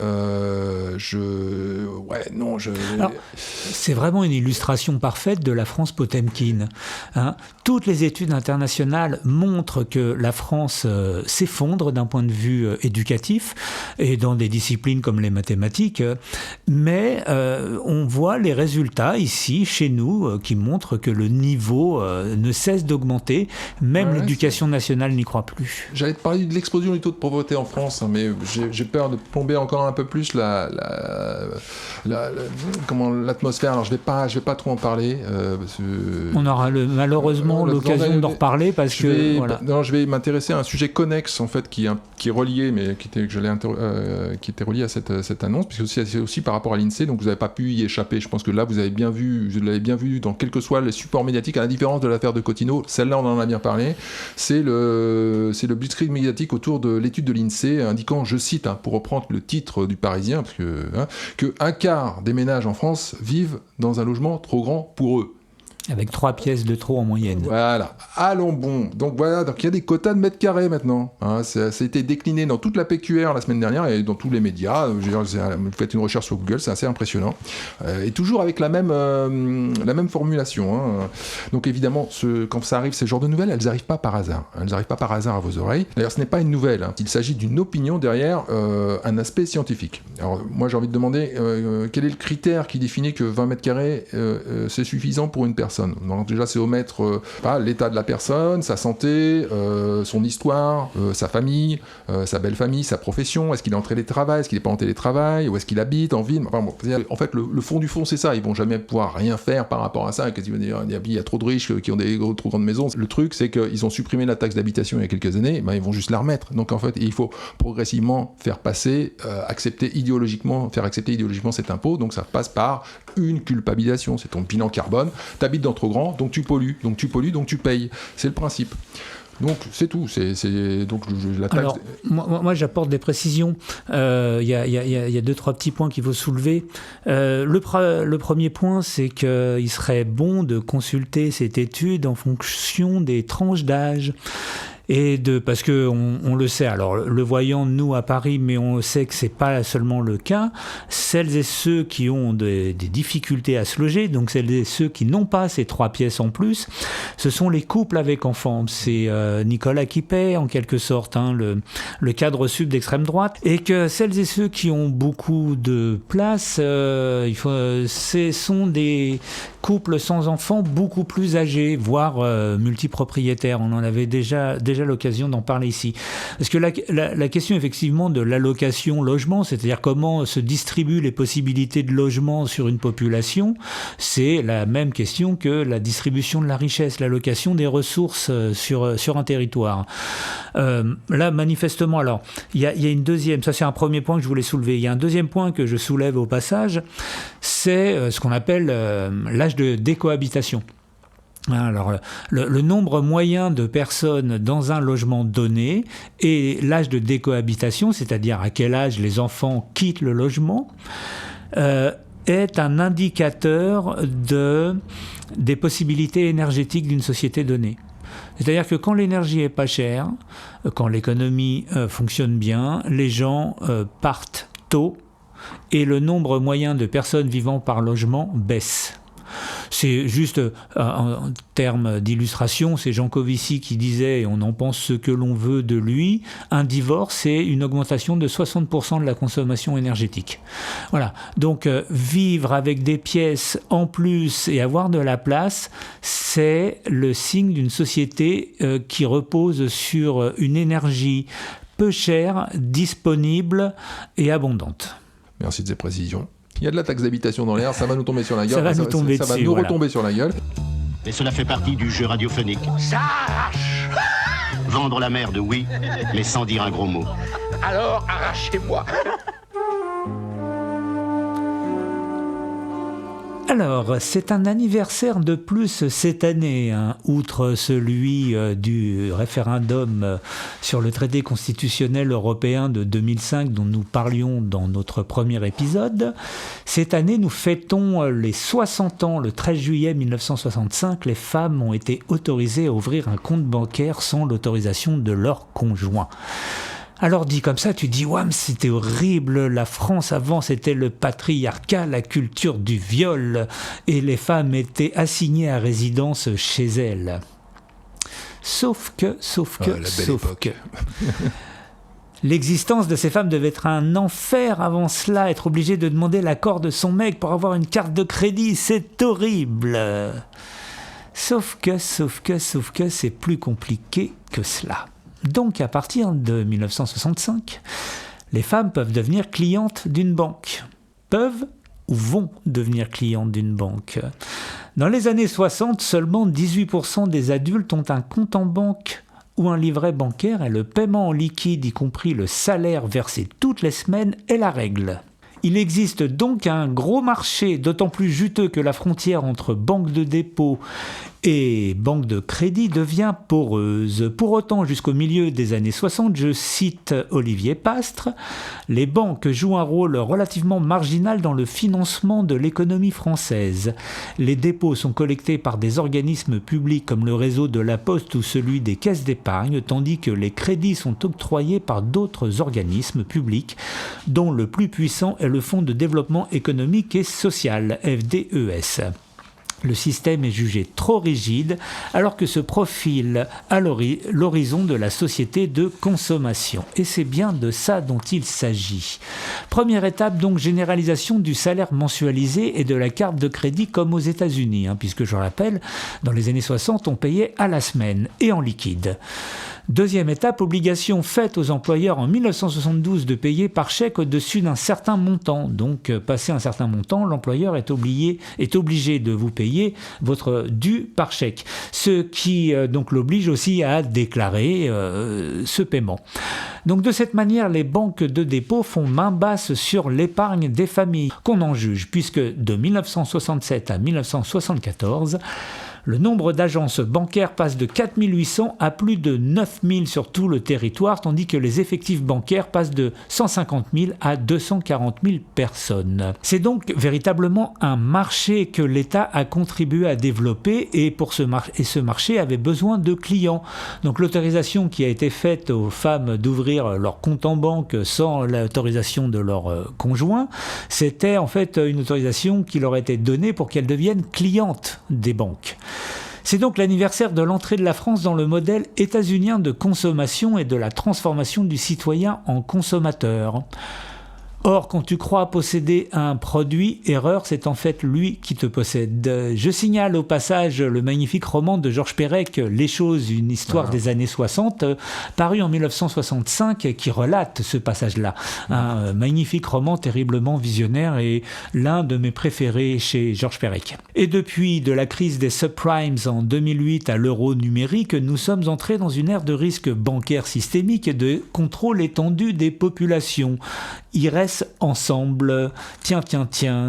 Alors, c'est vraiment une illustration parfaite de la France Potemkine. Hein. Toutes les études internationales montrent que la France s'effondre d'un point de vue éducatif et dans des disciplines comme les mathématiques, mais on voit les résultats ici, chez nous, qui montrent que le niveau ne cesse d'augmenter, même l'éducation nationale n'y croit plus. J'allais te parler de l'explosion du taux de pauvreté en France, hein, mais j'ai peur de plomber encore un peu plus l'atmosphère. Alors je vais pas trop en parler. Parce que on aura malheureusement l'occasion d'en reparler parce que je vais m'intéresser à un sujet connexe en fait qui est relié, mais qui était relié à cette annonce, puisque c'est aussi par rapport à l'INSEE, donc vous n'avez pas pu y échapper. Je pense que là vous l'avez bien vu dans quels que soient les supports médiatiques, à la différence de l'affaire de Cottineau. Celle-là on en a bien parlé. C'est le blitzkrieg médiatique autour de l'étude de l'INSEE indiquant, je cite, pour reprendre le titre du Parisien, parce que un quart des ménages en France vivent dans un logement trop grand pour eux. Avec 3 pièces de trop en moyenne. Voilà, allons bon. Donc il y a des quotas de mètres carrés maintenant. Hein, ça a été décliné dans toute la PQR la semaine dernière et dans tous les médias. Vous faites une recherche sur Google, c'est assez impressionnant. Et toujours avec la même formulation. Hein. Donc évidemment, quand ça arrive, ces genres de nouvelles, elles n'arrivent pas par hasard. Elles n'arrivent pas par hasard à vos oreilles. D'ailleurs, ce n'est pas une nouvelle. Hein. Il s'agit d'une opinion derrière un aspect scientifique. Alors moi, j'ai envie de demander quel est le critère qui définit que 20 mètres carrés, c'est suffisant pour une personne. Donc déjà c'est omettre l'état de la personne, sa santé, son histoire, sa famille, sa belle famille, sa profession, est-ce qu'il est en télétravail, est-ce qu'il n'est pas en télétravail, où est-ce qu'il habite, en ville. En fait le fond du fond c'est ça, ils vont jamais pouvoir rien faire par rapport à ça. Il y a trop de riches qui ont des trop grandes maisons. Le truc c'est qu'ils ont supprimé la taxe d'habitation il y a quelques années, ils vont juste la remettre. Donc en fait il faut progressivement faire accepter idéologiquement cet impôt, donc ça passe par une culpabilisation, c'est ton bilan carbone, t'habites dans trop grand, donc tu pollues, donc tu payes. C'est le principe. Donc c'est tout. Donc la taxe. Alors moi j'apporte des précisions. Il y a 2-3 petits points qu'il faut soulever. Le premier point, c'est qu'il serait bon de consulter cette étude en fonction des tranches d'âge. Parce que on le sait, alors le voyant nous à Paris, mais on sait que c'est pas seulement le cas. Celles et ceux qui ont des difficultés à se loger, donc celles et ceux qui n'ont pas ces 3 pièces en plus, ce sont les couples avec enfants. C'est Nicolas qui paie en quelque sorte, le cadre sub d'extrême droite, et que celles et ceux qui ont beaucoup de place, ce sont des couples sans enfants beaucoup plus âgés, voire multipropriétaires. On en avait déjà l'occasion d'en parler ici. Parce que la question effectivement de l'allocation logement, c'est-à-dire comment se distribuent les possibilités de logement sur une population, c'est la même question que la distribution de la richesse, l'allocation des ressources sur un territoire. Là, manifestement, alors, il y a une deuxième, ça c'est un premier point que je voulais soulever. Il y a un deuxième point que je soulève au passage, c'est ce qu'on appelle l'âge de décohabitation. Alors, le nombre moyen de personnes dans un logement donné et l'âge de décohabitation, c'est-à-dire à quel âge les enfants quittent le logement, est un indicateur des possibilités énergétiques d'une société donnée. C'est-à-dire que quand l'énergie est pas chère, quand l'économie fonctionne bien, les gens partent tôt et le nombre moyen de personnes vivant par logement baisse. C'est juste en termes d'illustration, c'est Jean Covici qui disait, et on en pense ce que l'on veut de lui, un divorce c'est une augmentation de 60% de la consommation énergétique. Voilà, donc vivre avec des pièces en plus et avoir de la place, c'est le signe d'une société qui repose sur une énergie peu chère, disponible et abondante. Merci de ces précisions. Il y a de la taxe d'habitation dans l'air, ça va nous tomber sur la gueule. Ça va nous retomber sur la gueule. Mais cela fait partie du jeu radiophonique. Ça arrache. Vendre la merde, oui, mais sans dire un gros mot. Alors, c'est un anniversaire de plus cette année, hein, outre celui du référendum sur le traité constitutionnel européen de 2005 dont nous parlions dans notre premier épisode. Cette année, nous fêtons les 60 ans. Le 13 juillet 1965, les femmes ont été autorisées à ouvrir un compte bancaire sans l'autorisation de leur conjoint. Alors dit comme ça, tu dis « Ouais, mais c'était horrible, la France avant c'était le patriarcat, la culture du viol, et les femmes étaient assignées à résidence chez elles. » Sauf que... L'existence de ces femmes devait être un enfer avant cela, être obligée de demander l'accord de son mec pour avoir une carte de crédit, c'est horrible. Sauf que c'est plus compliqué que cela. Donc, à partir de 1965, les femmes peuvent devenir clientes d'une banque. Peuvent ou vont devenir clientes d'une banque. Dans les années 60, seulement 18% des adultes ont un compte en banque ou un livret bancaire et le paiement en liquide, y compris le salaire versé toutes les semaines, est la règle. Il existe donc un gros marché, d'autant plus juteux que la frontière entre banque de dépôt et banque de crédit devient poreuse. Pour autant, jusqu'au milieu des années 60, je cite Olivier Pastre, les banques jouent un rôle relativement marginal dans le financement de l'économie française. Les dépôts sont collectés par des organismes publics comme le réseau de la Poste ou celui des caisses d'épargne, tandis que les crédits sont octroyés par d'autres organismes publics, dont le plus puissant est le Fonds de développement économique et social, FDES. Le système est jugé trop rigide alors que se profile à l'horizon de la société de consommation. Et c'est bien de ça dont il s'agit. Première étape, donc, généralisation du salaire mensualisé et de la carte de crédit comme aux États-Unis, puisque je rappelle, dans les années 60, on payait à la semaine et en liquide. Deuxième étape, obligation faite aux employeurs en 1972 de payer par chèque au-dessus d'un certain montant. Donc, passé un certain montant, l'employeur est obligé de vous payer votre dû par chèque. Ce qui donc l'oblige aussi à déclarer ce paiement. Donc, de cette manière, les banques de dépôt font main basse sur l'épargne des familles, qu'on en juge, puisque de 1967 à 1974, le nombre d'agences bancaires passe de 4800 à plus de 9000 sur tout le territoire, tandis que les effectifs bancaires passent de 150 000 à 240 000 personnes. C'est donc véritablement un marché que l'État a contribué à développer et ce marché avait besoin de clients. Donc l'autorisation qui a été faite aux femmes d'ouvrir leur compte en banque sans l'autorisation de leur conjoint, c'était en fait une autorisation qui leur était donnée pour qu'elles deviennent clientes des banques. C'est donc l'anniversaire de l'entrée de la France dans le modèle états-unien de consommation et de la transformation du citoyen en consommateur. Or, quand tu crois posséder un produit, erreur, c'est en fait lui qui te possède. Je signale au passage le magnifique roman de Georges Perec, Les choses, une histoire des années 60, paru en 1965, qui relate ce passage-là. Un magnifique roman terriblement visionnaire et l'un de mes préférés chez Georges Perec. Et depuis de la crise des subprimes en 2008 à l'euro numérique, nous sommes entrés dans une ère de risque bancaire systémique et de contrôle étendu des populations. Iris ensemble. Tiens,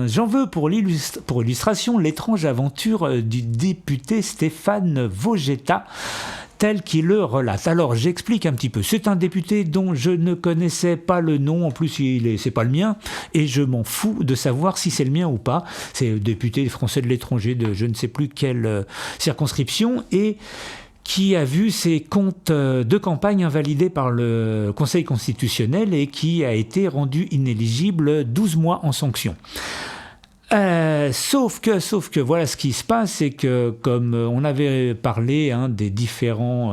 j'en veux pour illustration l'étrange aventure du député Stéphane Vogetta, tel qu'il le relate. Alors, j'explique un petit peu. C'est un député dont je ne connaissais pas le nom, en plus c'est pas le mien, et je m'en fous de savoir si c'est le mien ou pas. C'est le député français de l'étranger de je ne sais plus quelle circonscription, et qui a vu ses comptes de campagne invalidés par le Conseil constitutionnel et qui a été rendu inéligible 12 mois en sanction. Sauf que voilà ce qui se passe, c'est que comme on avait parlé des différents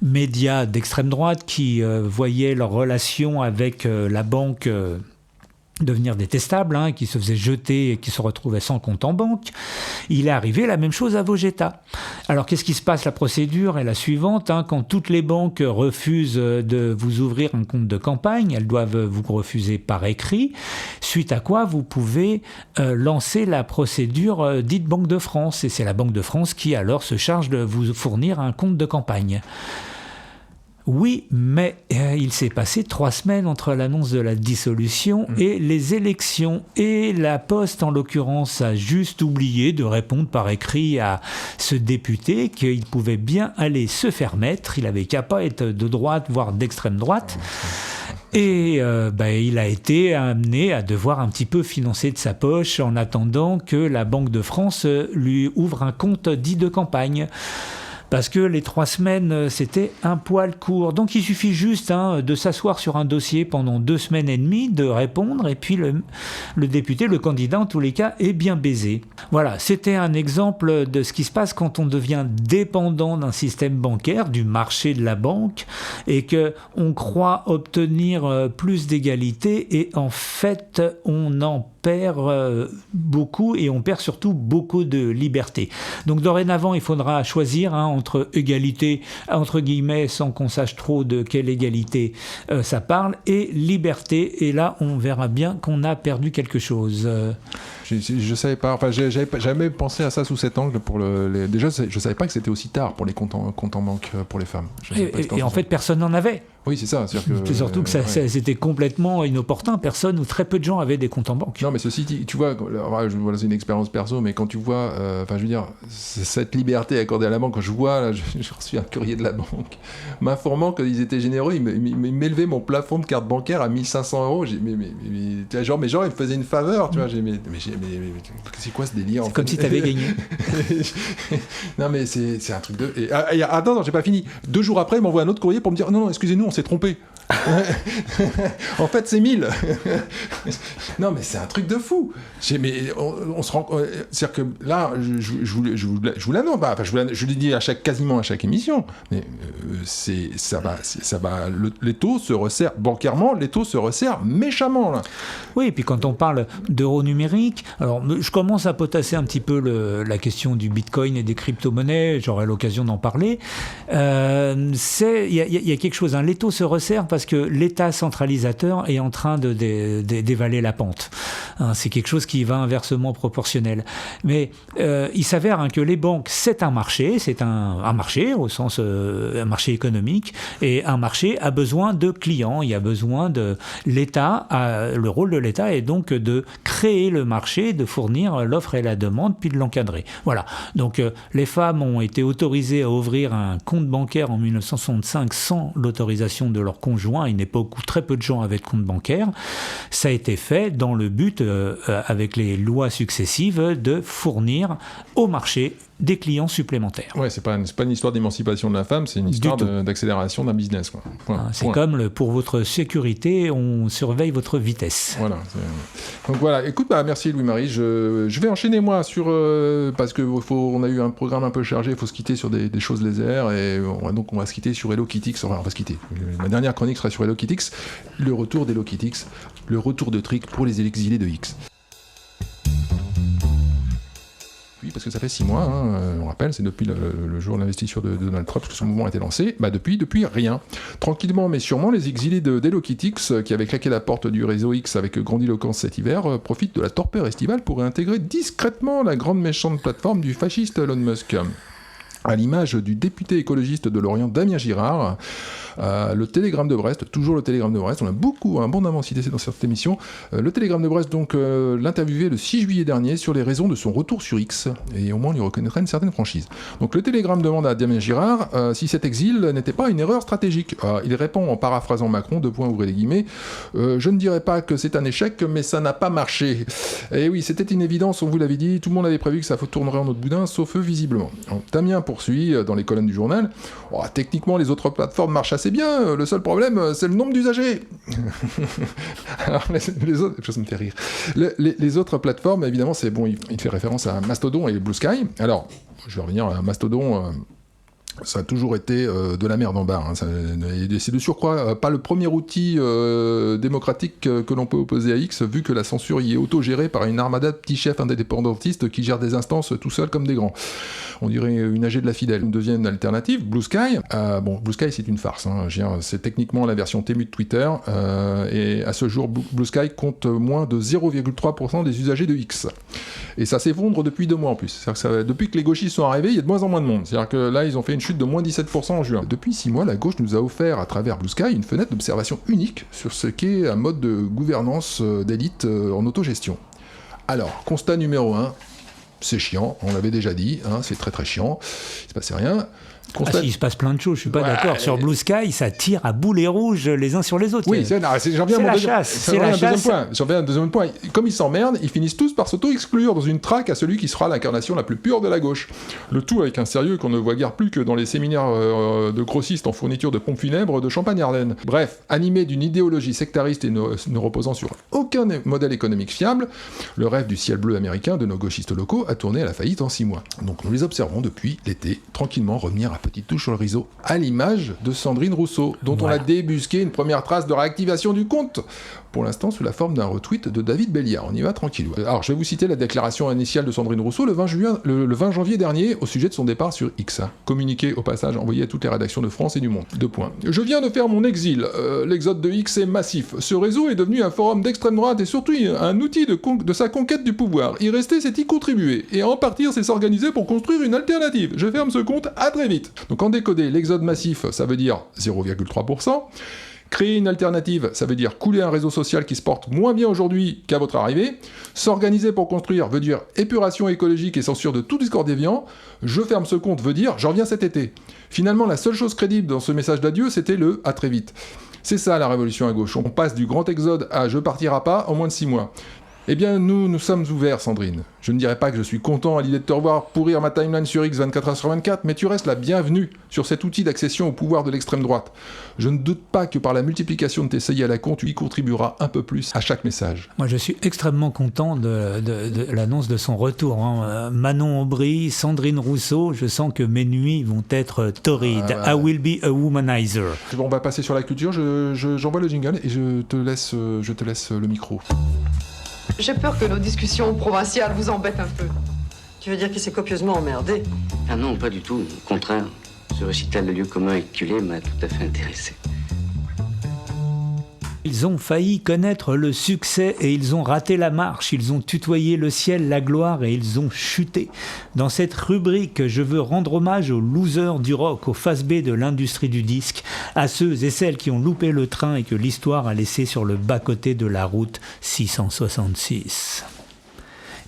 médias d'extrême droite qui voyaient leur relation avec la banque devenir détestable, qui se faisait jeter et qui se retrouvait sans compte en banque, il est arrivé la même chose à Vogetta. Alors qu'est-ce qui se passe? La procédure est la suivante, quand toutes les banques refusent de vous ouvrir un compte de campagne, elles doivent vous refuser par écrit, suite à quoi vous pouvez lancer la procédure dite Banque de France, et c'est la Banque de France qui alors se charge de vous fournir un compte de campagne. Oui, mais il s'est passé 3 semaines entre l'annonce de la dissolution et les élections. Et la Poste, en l'occurrence, a juste oublié de répondre par écrit à ce député qu'il pouvait bien aller se faire mettre. Il n'avait qu'à pas être de droite, voire d'extrême droite. Et il a été amené à devoir un petit peu financer de sa poche en attendant que la Banque de France lui ouvre un compte dit de campagne. Parce que les 3 semaines, c'était un poil court. Donc il suffit juste de s'asseoir sur un dossier pendant 2 semaines et demie, de répondre, et puis le député, le candidat en tous les cas, est bien baisé. Voilà, c'était un exemple de ce qui se passe quand on devient dépendant d'un système bancaire, du marché de la banque, et qu'on croit obtenir plus d'égalité, et en fait, on en perd beaucoup, et on perd surtout beaucoup de liberté. Donc dorénavant, il faudra choisir entre égalité, entre guillemets, sans qu'on sache trop de quelle égalité ça parle, et liberté, et là on verra bien qu'on a perdu quelque chose. Je savais pas, enfin j'avais jamais pensé à ça sous cet angle. Déjà je savais pas que c'était aussi tard pour les comptes en banque pour les femmes. Et en fait personne n'en avait. Oui, c'est ça. C'est surtout que c'était complètement inopportun. Personne ou très peu de gens avaient des comptes en banque. Non, mais ceci dit, tu vois, c'est une expérience perso, mais quand tu vois, je veux dire, cette liberté accordée à la banque, quand je vois, là, j'ai reçu un courrier de la banque m'informant qu'ils étaient généreux, ils m'élevaient mon plafond de carte bancaire à 1 500 €. Mais genre, ils me faisaient une faveur, tu vois. Mais c'est quoi ce délire? C'est comme si tu avais gagné. Non, mais c'est un truc de. Attends, j'ai pas fini. 2 jours après, ils m'envoient un autre courrier pour me dire non, excusez-nous, on s'est trompé. En fait, c'est 1000. Non, mais c'est un truc de fou. On se rend. C'est-à-dire que là, je vous l'annonce. Enfin, je le dis quasiment à chaque émission. Mais ça va. Les taux se resserrent bancairement. Les taux se resserrent méchamment là. Oui, et puis quand on parle d'euros numériques, alors je commence à potasser un petit peu la question du Bitcoin et des crypto-monnaies. J'aurai l'occasion d'en parler. Il y a quelque chose. Les taux se resserrent parce que l'État centralisateur est en train de dévaler la pente. C'est quelque chose qui va inversement proportionnel. Mais il s'avère que les banques, c'est un marché, au sens un marché économique, et un marché a besoin de clients, il y a besoin de l'État. Le rôle de l'État est donc de créer le marché, de fournir l'offre et la demande, puis de l'encadrer. Voilà. Donc les femmes ont été autorisées à ouvrir un compte bancaire en 1965 sans l'autorisation de leur conjoint, à une époque où très peu de gens avaient de compte bancaire. Ça a été fait dans le but, avec les lois successives, de fournir au marché des clients supplémentaires. Ouais, c'est pas une histoire d'émancipation de la femme, c'est une histoire d'accélération d'un business. Quoi. C'est comme pour votre sécurité, on surveille votre vitesse. Voilà. Donc voilà, écoute, merci Louis-Marie, je vais enchaîner moi sur parce que on a eu un programme un peu chargé, il faut se quitter sur des choses légères, et donc on va se quitter sur Hello Kitty. On va se quitter. Ma dernière chronique sera sur Hello Kitty, le retour d'Hello Kitty, le retour de Trick pour les exilés de X. Oui, parce que ça fait 6 mois, on rappelle, c'est depuis le jour de l'investiture de Donald Trump que ce mouvement a été lancé. Depuis rien. Tranquillement mais sûrement, les exilés d'Hello Kitty, qui avaient claqué la porte du réseau X avec grandiloquence cet hiver, profitent de la torpeur estivale pour réintégrer discrètement la grande méchante plateforme du fasciste Elon Musk. À l'image du député écologiste de Lorient, Damien Girard, le Télégramme de Brest, toujours le Télégramme de Brest, on a abondamment cité dans cette émission, le Télégramme de Brest donc l'interviewé le 6 juillet dernier sur les raisons de son retour sur X, et au moins on lui reconnaîtrait une certaine franchise. Donc le Télégramme demande à Damien Girard si cet exil n'était pas une erreur stratégique. Il répond en paraphrasant Macron, ouvrez les guillemets, je ne dirais pas que c'est un échec, mais ça n'a pas marché. Et oui, c'était une évidence, on vous l'avait dit, tout le monde avait prévu que ça tournerait en autre boudin, sauf eux visiblement. Alors, Damien poursuit dans les colonnes du journal, techniquement les autres plateformes marchent assez bien, le seul problème c'est le nombre d'usagers. Alors les autres, ça me fait rire. Les autres plateformes, évidemment, c'est bon, il fait référence à Mastodon et Blue Sky. Alors, je vais revenir à Mastodon. Ça a toujours été de la merde en bas. C'est de surcroît pas le premier outil démocratique que l'on peut opposer à X, vu que la censure y est autogérée par une armada de petits chefs indépendantistes qui gèrent des instances tout seuls comme des grands. On dirait une AG de la fidèle. Une deuxième alternative, Blue Sky. Blue Sky, c'est une farce. C'est techniquement la version témue de Twitter. Et à ce jour, Blue Sky compte moins de 0,3% des usagers de X. Et ça s'effondre depuis 2 mois en plus. C'est-à-dire que depuis que les gauchistes sont arrivés, il y a de moins en moins de monde. C'est-à-dire que là, ils ont fait une chute de moins 17% en juin. Depuis 6 mois, la gauche nous a offert, à travers Blue Sky, une fenêtre d'observation unique sur ce qu'est un mode de gouvernance d'élite en autogestion. Alors, constat numéro 1, c'est chiant, on l'avait déjà dit, c'est très très chiant, il se passait rien. Si, il se passe plein de choses, je suis pas d'accord. Sur Blue Sky, ça tire à boulets rouges les uns sur les autres. Oui, j'en viens à un deuxième point. Comme ils s'emmerdent, ils finissent tous par s'auto-exclure dans une traque à celui qui sera l'incarnation la plus pure de la gauche. Le tout avec un sérieux qu'on ne voit guère plus que dans les séminaires de grossistes en fourniture de pompes funèbres de Champagne-Ardenne. Bref, animé d'une idéologie sectariste et ne reposant sur aucun modèle économique fiable, le rêve du ciel bleu américain de nos gauchistes locaux a tourné à la faillite en 6 mois. Donc nous les observons depuis l'été, tranquillement revenir à petite touche sur le réseau, à l'image de Sandrine Rousseau, dont on a débusqué une première trace de réactivation du compte, pour l'instant sous la forme d'un retweet de David Béliard. On y va tranquillou. Alors je vais vous citer la déclaration initiale de Sandrine Rousseau le 20 janvier dernier au sujet de son départ sur X. Communiqué au passage envoyé à toutes les rédactions de France et du Monde. 2 points. Je viens de faire mon exil. L'exode de X est massif. Ce réseau est devenu un forum d'extrême droite et surtout un outil de sa conquête du pouvoir. Y rester, c'est y contribuer. Et en partir, c'est s'organiser pour construire une alternative. Je ferme ce compte, à très vite. Donc en décodé, l'exode massif, ça veut dire 0,3%. Créer une alternative, ça veut dire couler un réseau social qui se porte moins bien aujourd'hui qu'à votre arrivée. S'organiser pour construire veut dire épuration écologique et censure de tout discours déviant. Je ferme ce compte veut dire j'en reviens cet été. Finalement, la seule chose crédible dans ce message d'adieu, c'était le « à très vite ». C'est ça la révolution à gauche. On passe du grand exode à « je partirai pas » en moins de 6 mois. Eh bien, nous sommes ouverts, Sandrine. Je ne dirais pas que je suis content à l'idée de te revoir pourrir ma timeline sur X 24h/24, mais tu restes la bienvenue sur cet outil d'accession au pouvoir de l'extrême droite. Je ne doute pas que par la multiplication de tes saillies à la con, tu y contribueras un peu plus à chaque message. Moi, je suis extrêmement content de l'annonce de son retour. Manon Aubry, Sandrine Rousseau, je sens que mes nuits vont être torrides. I will be a womanizer. On va passer sur la culture. J'envoie le jingle et je te laisse le micro. J'ai peur que nos discussions provinciales vous embêtent un peu. Tu veux dire qu'il s'est copieusement emmerdé? Ah non, pas du tout. Au contraire, ce récital de lieux communs éculés m'a tout à fait intéressé. Ils ont failli connaître le succès et ils ont raté la marche. Ils ont tutoyé le ciel, la gloire et ils ont chuté. Dans cette rubrique, je veux rendre hommage aux losers du rock, aux face B de l'industrie du disque, à ceux et celles qui ont loupé le train et que l'histoire a laissé sur le bas-côté de la route 666.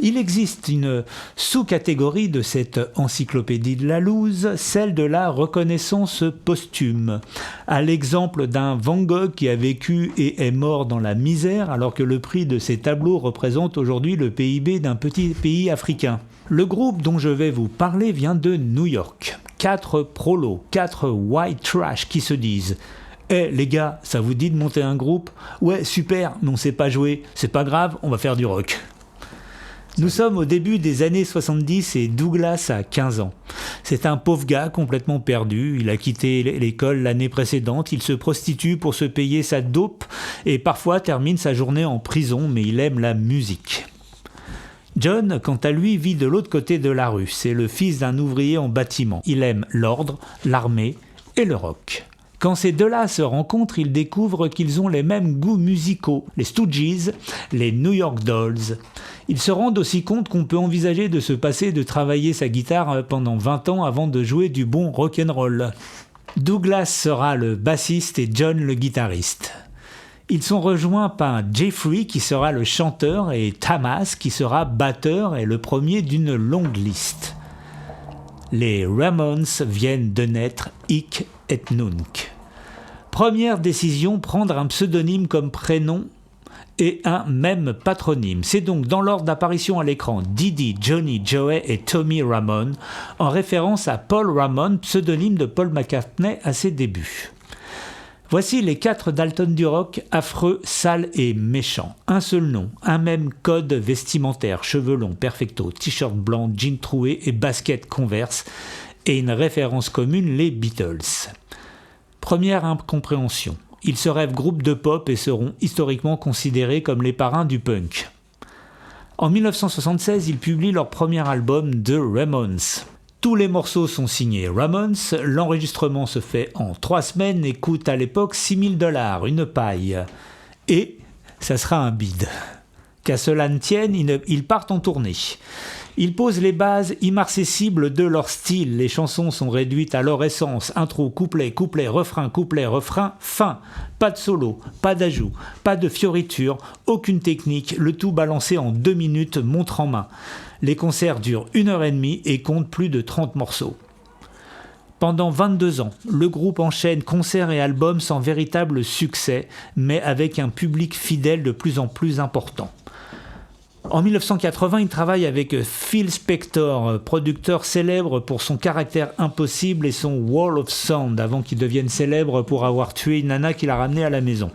Il existe une sous-catégorie de cette encyclopédie de la loose, celle de la reconnaissance posthume, à l'exemple d'un Van Gogh qui a vécu et est mort dans la misère alors que le prix de ses tableaux représente aujourd'hui le PIB d'un petit pays africain. Le groupe dont je vais vous parler vient de New York. 4 prolos, 4 white trash qui se disent « Eh les gars, ça vous dit de monter un groupe ? Ouais, super, mais on sait pas jouer, c'est pas grave, on va faire du rock. » Nous sommes au début des années 70 et Douglas a 15 ans. C'est un pauvre gars complètement perdu. Il a quitté l'école l'année précédente. Il se prostitue pour se payer sa dope et parfois termine sa journée en prison, mais il aime la musique. John, quant à lui, vit de l'autre côté de la rue. C'est le fils d'un ouvrier en bâtiment. Il aime l'ordre, l'armée et le rock. Quand ces deux-là se rencontrent, ils découvrent qu'ils ont les mêmes goûts musicaux, les Stooges, les New York Dolls. Ils se rendent aussi compte qu'on peut envisager de se passer de travailler sa guitare pendant 20 ans avant de jouer du bon rock'n'roll. Douglas sera le bassiste et John le guitariste. Ils sont rejoints par Jeffrey qui sera le chanteur et Thomas qui sera batteur et le premier d'une longue liste. Les Ramones viennent de naître hic et nunc. Première décision, prendre un pseudonyme comme prénom et un même patronyme. C'est donc dans l'ordre d'apparition à l'écran Didi, Johnny, Joey et Tommy Ramone, en référence à Paul Ramone, pseudonyme de Paul McCartney à ses débuts. Voici les 4 Dalton du rock, affreux, sales et méchants. Un seul nom, un même code vestimentaire, cheveux longs, perfecto, t-shirt blanc, jean troué et basket Converse, et une référence commune, les Beatles. Première incompréhension, ils se rêvent groupe de pop et seront historiquement considérés comme les parrains du punk. En 1976, ils publient leur premier album, The Ramones. Tous les morceaux sont signés Ramones, l'enregistrement se fait en 3 semaines et coûte à l'époque $6 000, une paille. Et ça sera un bide. Qu'à cela ne tienne, ils partent en tournée. Ils posent les bases immarcessibles de leur style. Les chansons sont réduites à leur essence. Intro, couplet, refrain, fin. Pas de solo, pas d'ajout, pas de fioriture, aucune technique, le tout balancé en 2 minutes, montre en main. Les concerts durent 1h30 et comptent plus de 30 morceaux. Pendant 22 ans, le groupe enchaîne concerts et albums sans véritable succès, mais avec un public fidèle de plus en plus important. En 1980, il travaille avec Phil Spector, producteur célèbre pour son caractère impossible et son Wall of Sound, avant qu'il devienne célèbre pour avoir tué une nana qu'il a ramenée à la maison.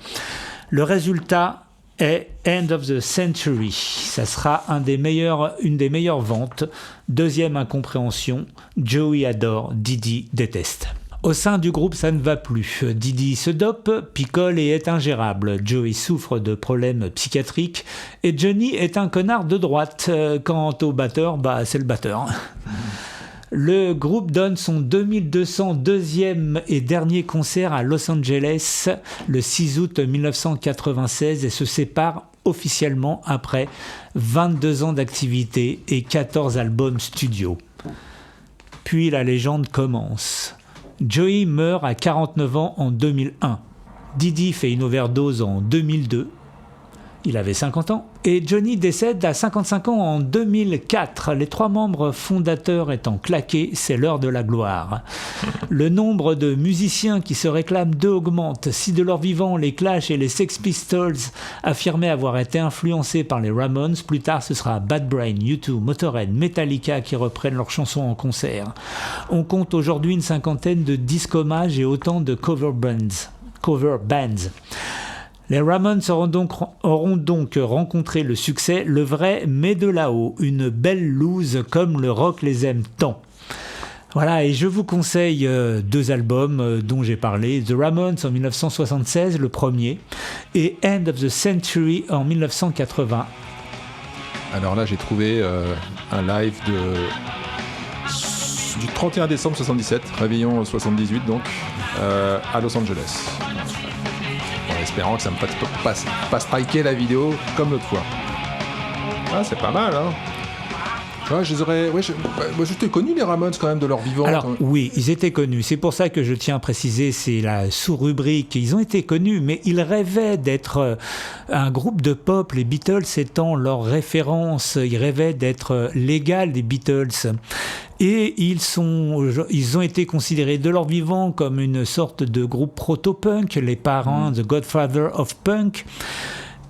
Le résultat est End of the Century. Ça sera une des meilleures ventes. Deuxième incompréhension, Joey adore, Didi déteste. Au sein du groupe, ça ne va plus. Didi se dope, picole et est ingérable. Joey souffre de problèmes psychiatriques et Johnny est un connard de droite. Quant au batteur, c'est le batteur. Le groupe donne son 2202e et dernier concert à Los Angeles le 6 août 1996 et se sépare officiellement après 22 ans d'activité et 14 albums studio. Puis la légende commence. Joey meurt à 49 ans en 2001. Didi fait une overdose en 2002. Il avait 50 ans. Et Johnny décède à 55 ans en 2004. Les 3 membres fondateurs étant claqués, c'est l'heure de la gloire. Le nombre de musiciens qui se réclament d'eux augmente. Si de leur vivant, les Clash et les Sex Pistols affirmaient avoir été influencés par les Ramones, plus tard ce sera Bad Brain, U2, Motorhead, Metallica qui reprennent leurs chansons en concert. On compte aujourd'hui une 50aine de disques hommages et autant de cover bands. Les Ramones auront donc rencontré le succès, le vrai, mais de là-haut, une belle loose comme le rock les aime tant. Voilà, et je vous conseille 2 albums dont j'ai parlé, The Ramones en 1976, le premier, et End of the Century en 1980. Alors là, j'ai trouvé un live du 31 décembre 77, réveillon 78 donc, à Los Angeles. En espérant que ça ne me fasse pas striker la vidéo comme l'autre fois. Ah, c'est pas mal, hein. Ouais, j'étais connu les Ramones quand même de leur vivant. Alors oui, ils étaient connus. C'est pour ça que je tiens à préciser, c'est la sous-rubrique. Ils ont été connus, mais ils rêvaient d'être un groupe de pop. Les Beatles étant leur référence, ils rêvaient d'être l'égal des Beatles. Et ils ont été considérés de leur vivant comme une sorte de groupe proto-punk, les parents, The Godfather of Punk.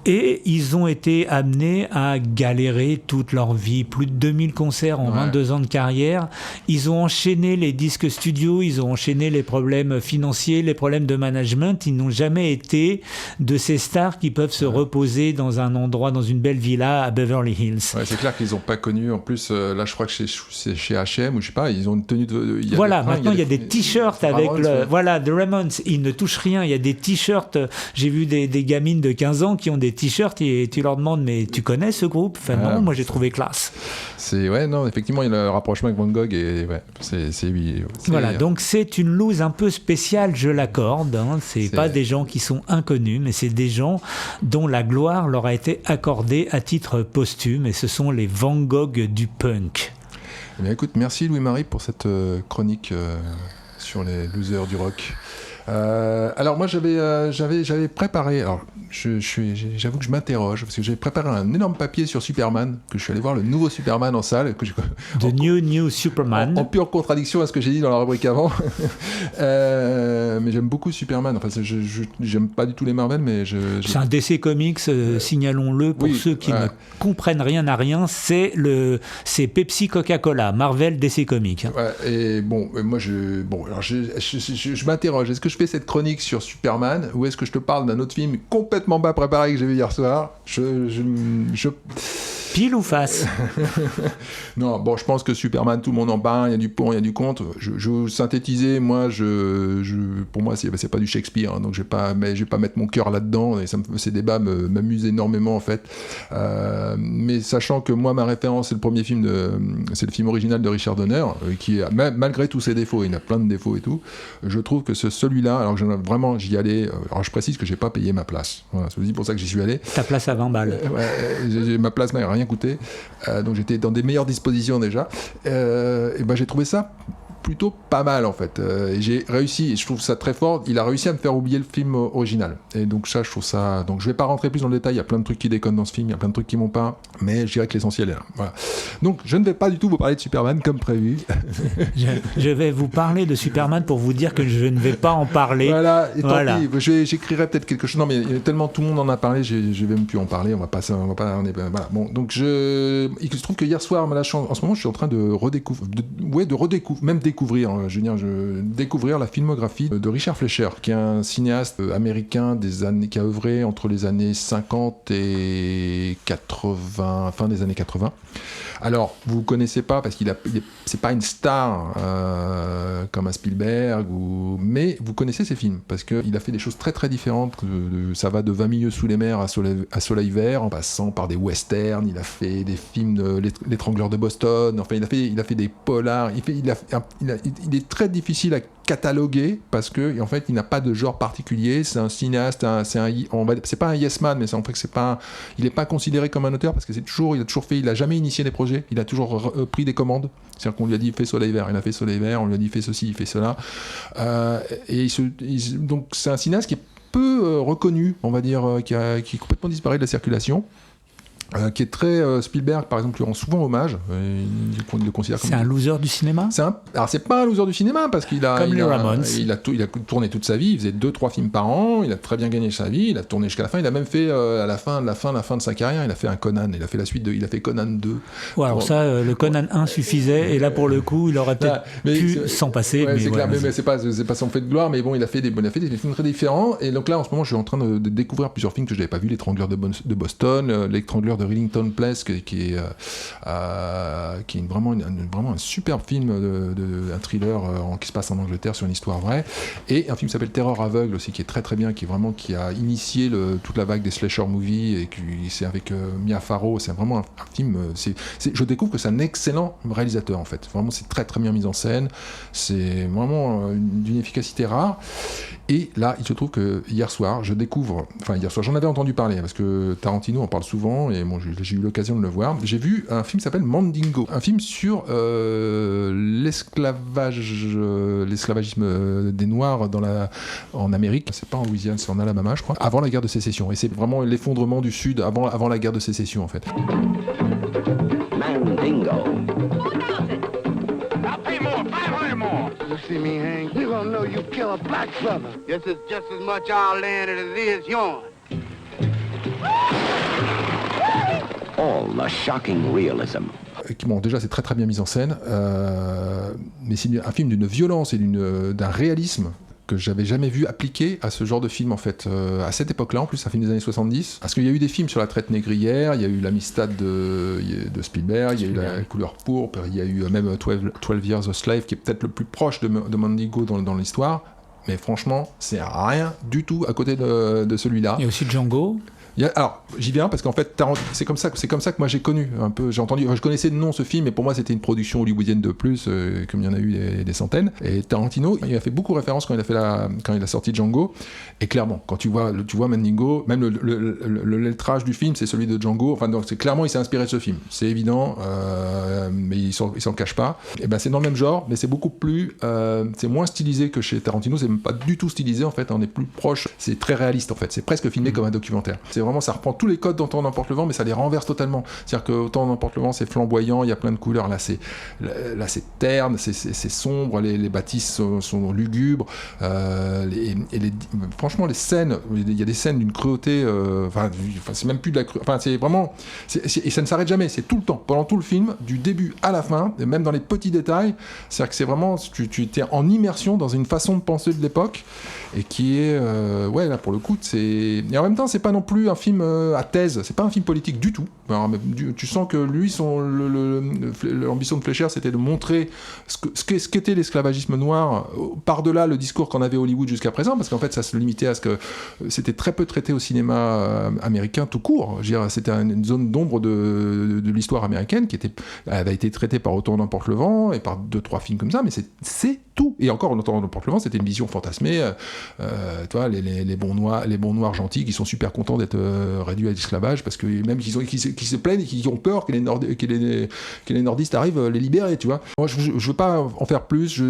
Et ils ont été amenés à galérer toute leur vie. Plus de 2000 concerts en 22 ans de carrière. Ils ont enchaîné les disques studio, ils ont enchaîné les problèmes financiers, les problèmes de management. Ils n'ont jamais été de ces stars qui peuvent se reposer dans un endroit, dans une belle villa à Beverly Hills. Ouais, c'est clair qu'ils n'ont pas connu. En plus, là, je crois que c'est chez H&M ou je sais pas, ils ont une tenue de... Maintenant, il y a des t-shirts avec Voilà, The Ramones, ils ne touchent rien. Il y a des t-shirts. J'ai vu des gamines de 15 ans qui ont des t-shirts et tu leur demandes mais tu connais ce groupe? Enfin non, moi j'ai trouvé classe. Effectivement il y a le rapprochement avec Van Gogh et voilà, donc c'est une loose un peu spéciale, je l'accorde, hein. C'est pas des gens qui sont inconnus, mais c'est des gens dont la gloire leur a été accordée à titre posthume et ce sont les Van Gogh du punk. Eh bien, écoute, merci Louis-Marie pour cette chronique sur les losers du rock. Alors moi j'avais préparé, alors j'avoue que je m'interroge parce que j'avais préparé un énorme papier sur Superman, que je suis allé voir le nouveau Superman en salle, New Superman, en pure contradiction à ce que j'ai dit dans la rubrique avant. Mais j'aime beaucoup Superman, enfin j'aime pas du tout les Marvel, mais c'est un DC Comics, signalons-le pour ceux qui ne comprennent rien à rien, c'est Pepsi Coca-Cola, Marvel DC Comics. Ouais, et bon, moi je m'interroge, est-ce que je fais cette chronique sur Superman ou est-ce que je te parle d'un autre film complètement pas préparé que j'ai vu hier soir? Pile ou face? Non, bon, je pense que Superman, tout le monde en parle, il y a du pour, il y a du contre. Je vais synthétiser, moi, pour moi, c'est pas du Shakespeare, hein, donc je vais pas mettre mon cœur là-dedans, et ces débats m'amusent énormément, en fait. Mais sachant que moi, ma référence, c'est le film original de Richard Donner, qui, malgré tous ses défauts, il a plein de défauts et tout, je trouve que celui-là, alors que j'y allais, alors je précise que j'ai pas payé ma place. Voilà, c'est aussi pour ça que j'y suis allé. Ta place à 20 balles. Ma place m'a rien coûté, donc j'étais dans des meilleures dispositions déjà. Et ben j'ai trouvé ça plutôt pas mal en fait. J'ai réussi, et je trouve ça très fort, il a réussi à me faire oublier le film original. Et donc ça, je trouve ça... Donc je vais pas rentrer plus dans le détail, il y a plein de trucs qui déconnent dans ce film, il y a plein de trucs qui m'ont pas, mais je dirais que l'essentiel est là. Voilà. Donc je ne vais pas du tout vous parler de Superman comme prévu. je vais vous parler de Superman pour vous dire que je ne vais pas en parler. Voilà, et tant pis, j'écrirai peut-être quelque chose. Non mais tellement tout le monde en a parlé, je vais même plus en parler, voilà. Bon, donc il se trouve que hier soir, en ce moment, je suis en train de découvrir la filmographie de Richard Fleischer, qui est un cinéaste américain qui a œuvré entre les années 50 et 80, fin des années 80. Alors, vous ne connaissez pas parce c'est pas une star comme un Spielberg, mais vous connaissez ses films parce qu'il a fait des choses très très différentes. Ça va de 20 milieux sous les mers à Soleil Vert, en passant par des westerns. Il a fait des films de L'étrangleur de Boston. Enfin, il a fait des polars. Il est très difficile à cataloguer parce que en fait il n'a pas de genre particulier. C'est un cinéaste, c'est pas un yes man, mais c'est en fait que il est pas considéré comme un auteur parce que il a jamais initié des projets, il a toujours pris des commandes. C'est-à-dire qu'on lui a dit fais Soleil Vert, il a fait Soleil Vert, on lui a dit fais ceci, il fait cela. Donc c'est un cinéaste qui est peu reconnu, on va dire, qui est complètement disparu de la circulation. Qui est très Spielberg par exemple lui rend souvent hommage, il le considère comme... C'est un loser du cinéma. Alors c'est pas un loser du cinéma parce qu'il a Ramones. Il a tourné toute sa vie, il faisait 2-3 films par an, il a très bien gagné sa vie, il a tourné jusqu'à la fin, il a même fait à la fin de sa carrière, il a fait un Conan, il a fait la suite il a fait Conan 2. Ouais, alors le Conan 1 suffisait et là pour le coup il aurait peut-être pu s'en passer. Ouais, mais c'est clair, mais c'est pas son fait de gloire, mais bon il a fait des films très différents, et donc là en ce moment je suis en train de découvrir plusieurs films que je n'avais pas vus, L'étrangleur de Boston, L'étrangleur de Rillington Place, qui est vraiment un superbe film, un thriller qui se passe en Angleterre sur une histoire vraie, et un film qui s'appelle Terreur aveugle aussi, qui est très très bien, qui a initié toute la vague des slasher movies, et c'est avec Mia Farrow. C'est vraiment un film, je découvre que c'est un excellent réalisateur en fait, vraiment c'est très très bien mis en scène, c'est vraiment d'une efficacité rare. Et là il se trouve que hier soir j'en avais entendu parler parce que Tarantino en parle souvent, et bon, j'ai eu l'occasion de le voir. J'ai vu un film qui s'appelle Mandingo, un film sur l'esclavagisme des Noirs en Amérique. C'est pas en Louisiane, c'est en Alabama, je crois, avant la guerre de sécession. Et c'est vraiment l'effondrement du Sud avant la guerre de sécession, en fait. Mandingo. I'll pay more, 500 more. You see me, Hank? You gonna know you kill a black brother. This is just as much our land as it is yours. All the shocking realism. Bon, déjà c'est très très bien mis en scène, mais c'est un film d'une violence et d'un réalisme que j'avais jamais vu appliqué à ce genre de film en fait, à cette époque-là. En plus, c'est un film des années 70, parce qu'il y a eu des films sur la traite négrière, il y a eu l'Amistad de Spielberg, il y a eu La couleur pourpre, il y a eu même 12 Years a Slave, qui est peut-être le plus proche de Mandingo dans l'histoire, mais franchement c'est rien du tout à côté de celui-là. Il y a aussi Django. Alors, j'y viens parce qu'en fait, c'est comme ça que moi j'ai connu un peu. Je connaissais de nom ce film, mais pour moi c'était une production hollywoodienne de plus, comme il y en a eu des centaines. Et Tarantino, il a fait beaucoup référence quand il a sorti Django. Et clairement, quand tu vois Mandingo, même le lettrage du film, c'est celui de Django. Enfin, donc clairement, il s'est inspiré de ce film. C'est évident, mais il s'en cache pas. Et ben, c'est dans le même genre, mais c'est beaucoup plus, c'est moins stylisé que chez Tarantino. C'est même pas du tout stylisé en fait. On est plus proche. C'est très réaliste en fait. C'est presque filmé comme un documentaire. Vraiment, ça reprend tous les codes d'Autant n'emporte le vent, mais ça les renverse totalement. C'est-à-dire que Autant n'emporte le vent, c'est flamboyant, il y a plein de couleurs. Là, c'est terne, c'est sombre, les bâtisses sont lugubres. Franchement, les scènes, il y a des scènes d'une cruauté. C'est même plus de la cruauté. Enfin, c'est vraiment. Et ça ne s'arrête jamais. C'est tout le temps, pendant tout le film, du début à la fin, et même dans les petits détails. C'est-à-dire que c'est vraiment, tu es en immersion dans une façon de penser de l'époque, et qui est, là pour le coup, et en même temps, c'est pas non plus un film à thèse, c'est pas un film politique du tout. Alors, tu sens que lui, l'ambition de Fleischer, c'était de montrer ce qu'était l'esclavagisme noir par-delà le discours qu'en avait Hollywood jusqu'à présent, parce qu'en fait ça se limitait à ce que c'était très peu traité au cinéma américain tout court. Je veux dire, c'était une zone d'ombre de l'histoire américaine qui avait été traitée par Autant n'emporte le vent et par 2-3 films comme ça, mais c'est tout. Et encore, Autant n'emporte le vent, c'était une vision fantasmée. Tu vois, les bons noirs gentils qui sont super contents d'être réduits à l'esclavage parce que même qui se plaignent et qui ont peur que les nordistes arrivent les libérer, tu vois. Moi, je veux pas en faire plus.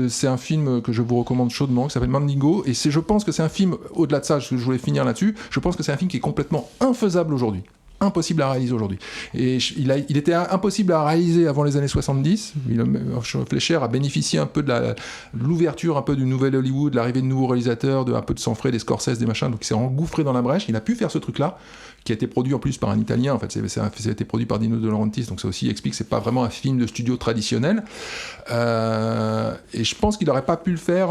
C'est un film que je vous recommande chaudement, qui s'appelle Mandingo, et je pense que c'est un film, au-delà de ça, je voulais finir là-dessus, je pense que c'est un film qui est complètement infaisable aujourd'hui. Impossible à réaliser aujourd'hui. Et il était impossible à réaliser avant les années 70. Fleischer a bénéficié un peu de l'ouverture un peu du nouvel Hollywood, l'arrivée de nouveaux réalisateurs, un peu de sang frais, des Scorsese, des machins, donc il s'est engouffré dans la brèche. Il a pu faire ce truc-là, qui a été produit en plus par un Italien. En fait, ça a été produit par Dino De Laurentiis, donc ça aussi explique que c'est pas vraiment un film de studio traditionnel. Et je pense qu'il n'aurait pas pu le faire.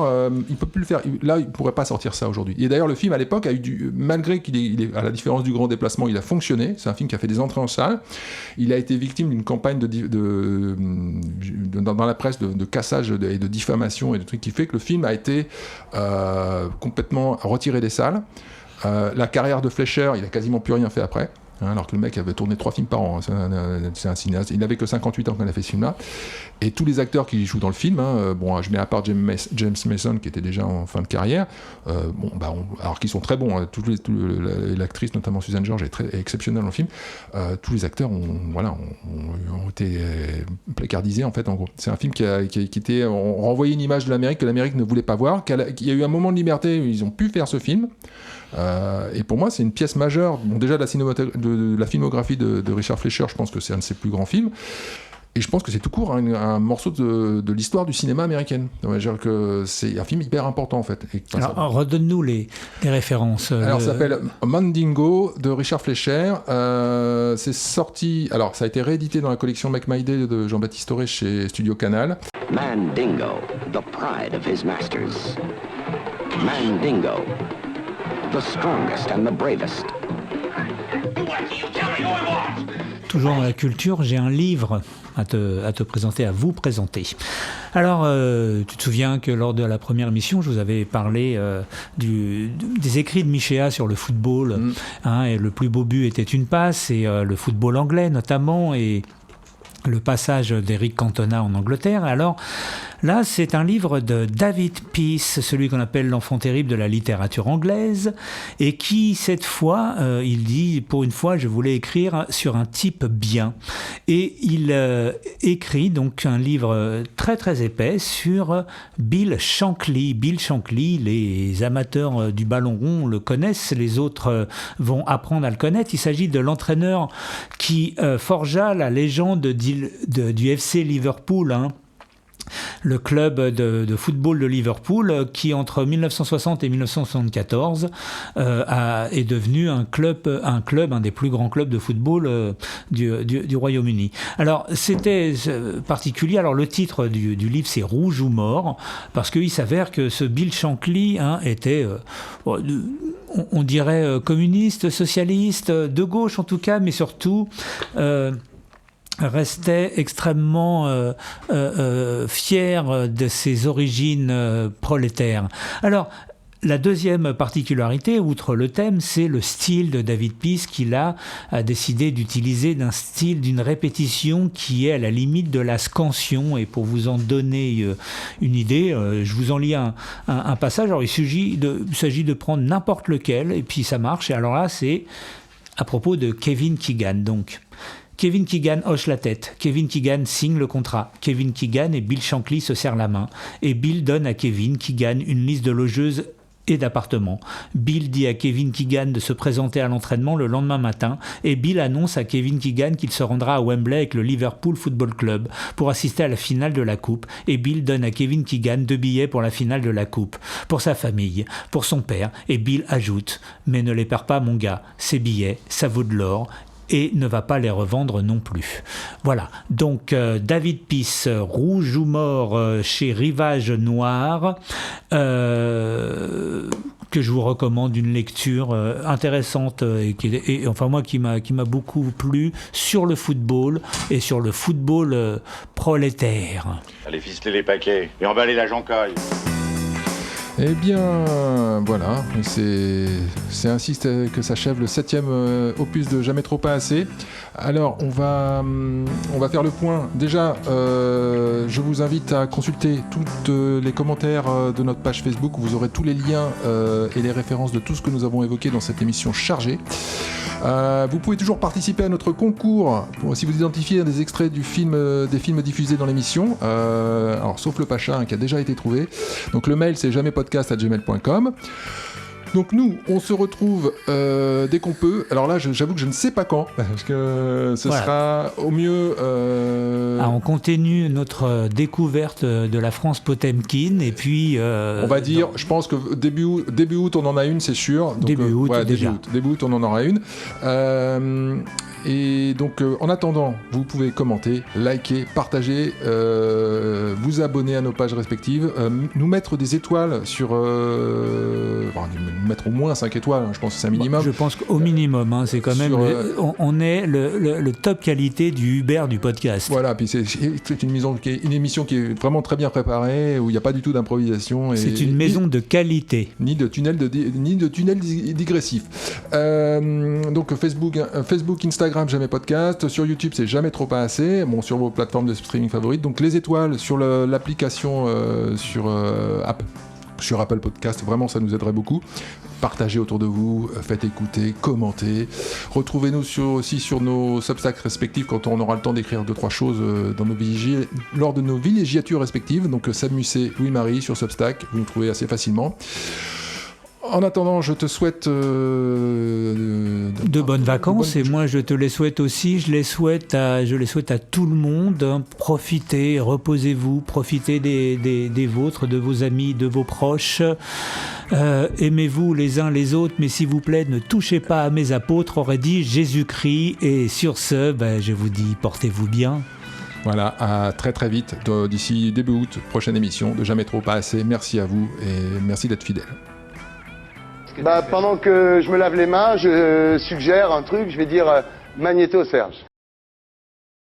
Il peut plus le faire. Là, il pourrait pas sortir ça aujourd'hui. Et d'ailleurs, le film à l'époque a eu malgré qu'il est à la différence du Grand Déplacement, il a fonctionné. C'est un film qui a fait des entrées en salle. Il a été victime d'une campagne dans la presse de cassage et de diffamation et de trucs qui fait que le film a été complètement retiré des salles. La carrière de Fleischer, il a quasiment plus rien fait après. Alors que le mec avait tourné 3 films par an, c'est un cinéaste. Il n'avait que 58 ans quand il a fait ce film-là. Et tous les acteurs qui jouent dans le film, je mets à part James Mason qui était déjà en fin de carrière, alors qu'ils sont très bons. L'actrice, notamment Susan George, est exceptionnelle dans le film. Tous les acteurs ont été placardisés en fait. En gros, c'est un film qui était, on renvoyait une image de l'Amérique que l'Amérique ne voulait pas voir. Il y a eu un moment de liberté où ils ont pu faire ce film. Et pour moi, c'est une pièce majeure. Bon, déjà de la filmographie de Richard Fleischer, je pense que c'est un de ses plus grands films. Et je pense que c'est tout court un morceau de l'histoire du cinéma américaine. C'est-à-dire que c'est un film hyper important en fait. Alors redonne-nous les références. Alors ça s'appelle Mandingo de Richard Fleischer. C'est sorti. Alors ça a été réédité dans la collection Make My Day de Jean-Baptiste Auré chez Studio Canal. Mandingo, the pride of his masters. Mandingo, the strongest and the bravest. Toujours dans la culture, j'ai un livre à vous présenter. Alors, tu te souviens que lors de la première émission, je vous avais parlé des écrits de Michéa sur le football, et le plus beau but était une passe, et le football anglais notamment, et le passage d'Eric Cantona en Angleterre. Alors là, c'est un livre de David Peace, celui qu'on appelle l'enfant terrible de la littérature anglaise, et qui, cette fois, il dit, pour une fois, je voulais écrire sur un type bien. Et il écrit donc un livre très très épais sur Bill Shankly. Bill Shankly, les amateurs du ballon rond le connaissent, les autres vont apprendre à le connaître. Il s'agit de l'entraîneur qui forgea la légende du FC Liverpool, le club de football de Liverpool, qui entre 1960 et 1974 est devenu un des plus grands clubs de football du Royaume-Uni. Alors c'était particulier. Alors le titre du livre, c'est Rouge ou mort, parce qu'il s'avère que ce Bill Shankly était on dirait communiste, socialiste, de gauche en tout cas, mais surtout restait extrêmement fier de ses origines prolétaires. Alors, la deuxième particularité, outre le thème, c'est le style de David Peace, qui là a décidé d'utiliser d'un style d'une répétition qui est à la limite de la scansion. Et pour vous en donner une idée, je vous en lis un passage. Alors, il s'agit de prendre n'importe lequel, et puis ça marche. Et alors là, c'est à propos de Kevin Keegan, donc. Kevin Keegan hoche la tête. Kevin Keegan signe le contrat. Kevin Keegan et Bill Shankly se serrent la main. Et Bill donne à Kevin Keegan une liste de logeuses et d'appartements. Bill dit à Kevin Keegan de se présenter à l'entraînement le lendemain matin, et Bill annonce à Kevin Keegan qu'il se rendra à Wembley avec le Liverpool Football Club pour assister à la finale de la Coupe, et Bill donne à Kevin Keegan 2 billets pour la finale de la Coupe, pour sa famille, pour son père, et Bill ajoute « Mais ne les perds pas mon gars, ces billets, ça vaut de l'or ». Et ne va pas les revendre non plus. Voilà, donc David Peace, Rouge ou mort chez Rivage Noir, que je vous recommande, une lecture intéressante et enfin moi qui m'a beaucoup plu sur le football et sur le football prolétaire. Allez ficeler les paquets et emballer la joncaille. Eh bien, voilà, c'est ainsi que s'achève le 7e opus de Jamais trop pas assez. Alors, on va faire le point. Déjà, je vous invite à consulter tous les commentaires de notre page Facebook, où vous aurez tous les liens et les références de tout ce que nous avons évoqué dans cette émission chargée. Vous pouvez toujours participer à notre concours si vous identifiez des extraits des films diffusés dans l'émission, alors sauf le Pacha qui a déjà été trouvé. Donc le mail c'est jamaitpodcast@gmail.com. Donc nous, on se retrouve dès qu'on peut. Alors là, j'avoue que je ne sais pas quand, parce que ce sera au mieux... on continue notre découverte de la France Potemkin, et puis... on va dire, je pense que début août, on en a une, c'est sûr. Donc, début août, déjà. Début août, on en aura une. Et donc, en attendant, vous pouvez commenter, liker, partager, vous abonner à nos pages respectives, nous mettre des étoiles sur... mettre au moins 5 étoiles, je pense que c'est un minimum. Je pense qu'au minimum, c'est quand même... on est le top qualité du Uber du podcast. Voilà, puis c'est une émission qui est vraiment très bien préparée, où il n'y a pas du tout d'improvisation. C'est une maison de qualité. Ni de tunnel digressif. Donc Facebook, Instagram, Jamais Podcast. Sur YouTube, c'est Jamais trop pas assez. Bon, sur vos plateformes de streaming favorites. Donc les étoiles sur l'application sur Apple Podcast, vraiment ça nous aiderait beaucoup. Partagez autour de vous, faites écouter, commentez. Retrouvez-nous aussi sur nos Substacks respectifs quand on aura le temps d'écrire 2-3 choses lors de nos villégiatures respectives. Donc Samucé, Louis-Marie sur Substack, vous nous trouvez assez facilement. En attendant, je te souhaite de bonnes vacances, et moi je te les souhaite aussi. Je les souhaite à tout le monde. Profitez, reposez-vous, profitez des vôtres, de vos amis, de vos proches. Aimez-vous les uns les autres, mais s'il vous plaît, ne touchez pas à mes apôtres, aurait dit Jésus-Christ. Et sur ce, je vous dis, portez-vous bien. Voilà, à très très vite, d'ici début août, prochaine émission de Jamais trop pas assez. Merci à vous et merci d'être fidèles. Pendant que je me lave les mains, je suggère un truc, je vais dire Magnéto Serge.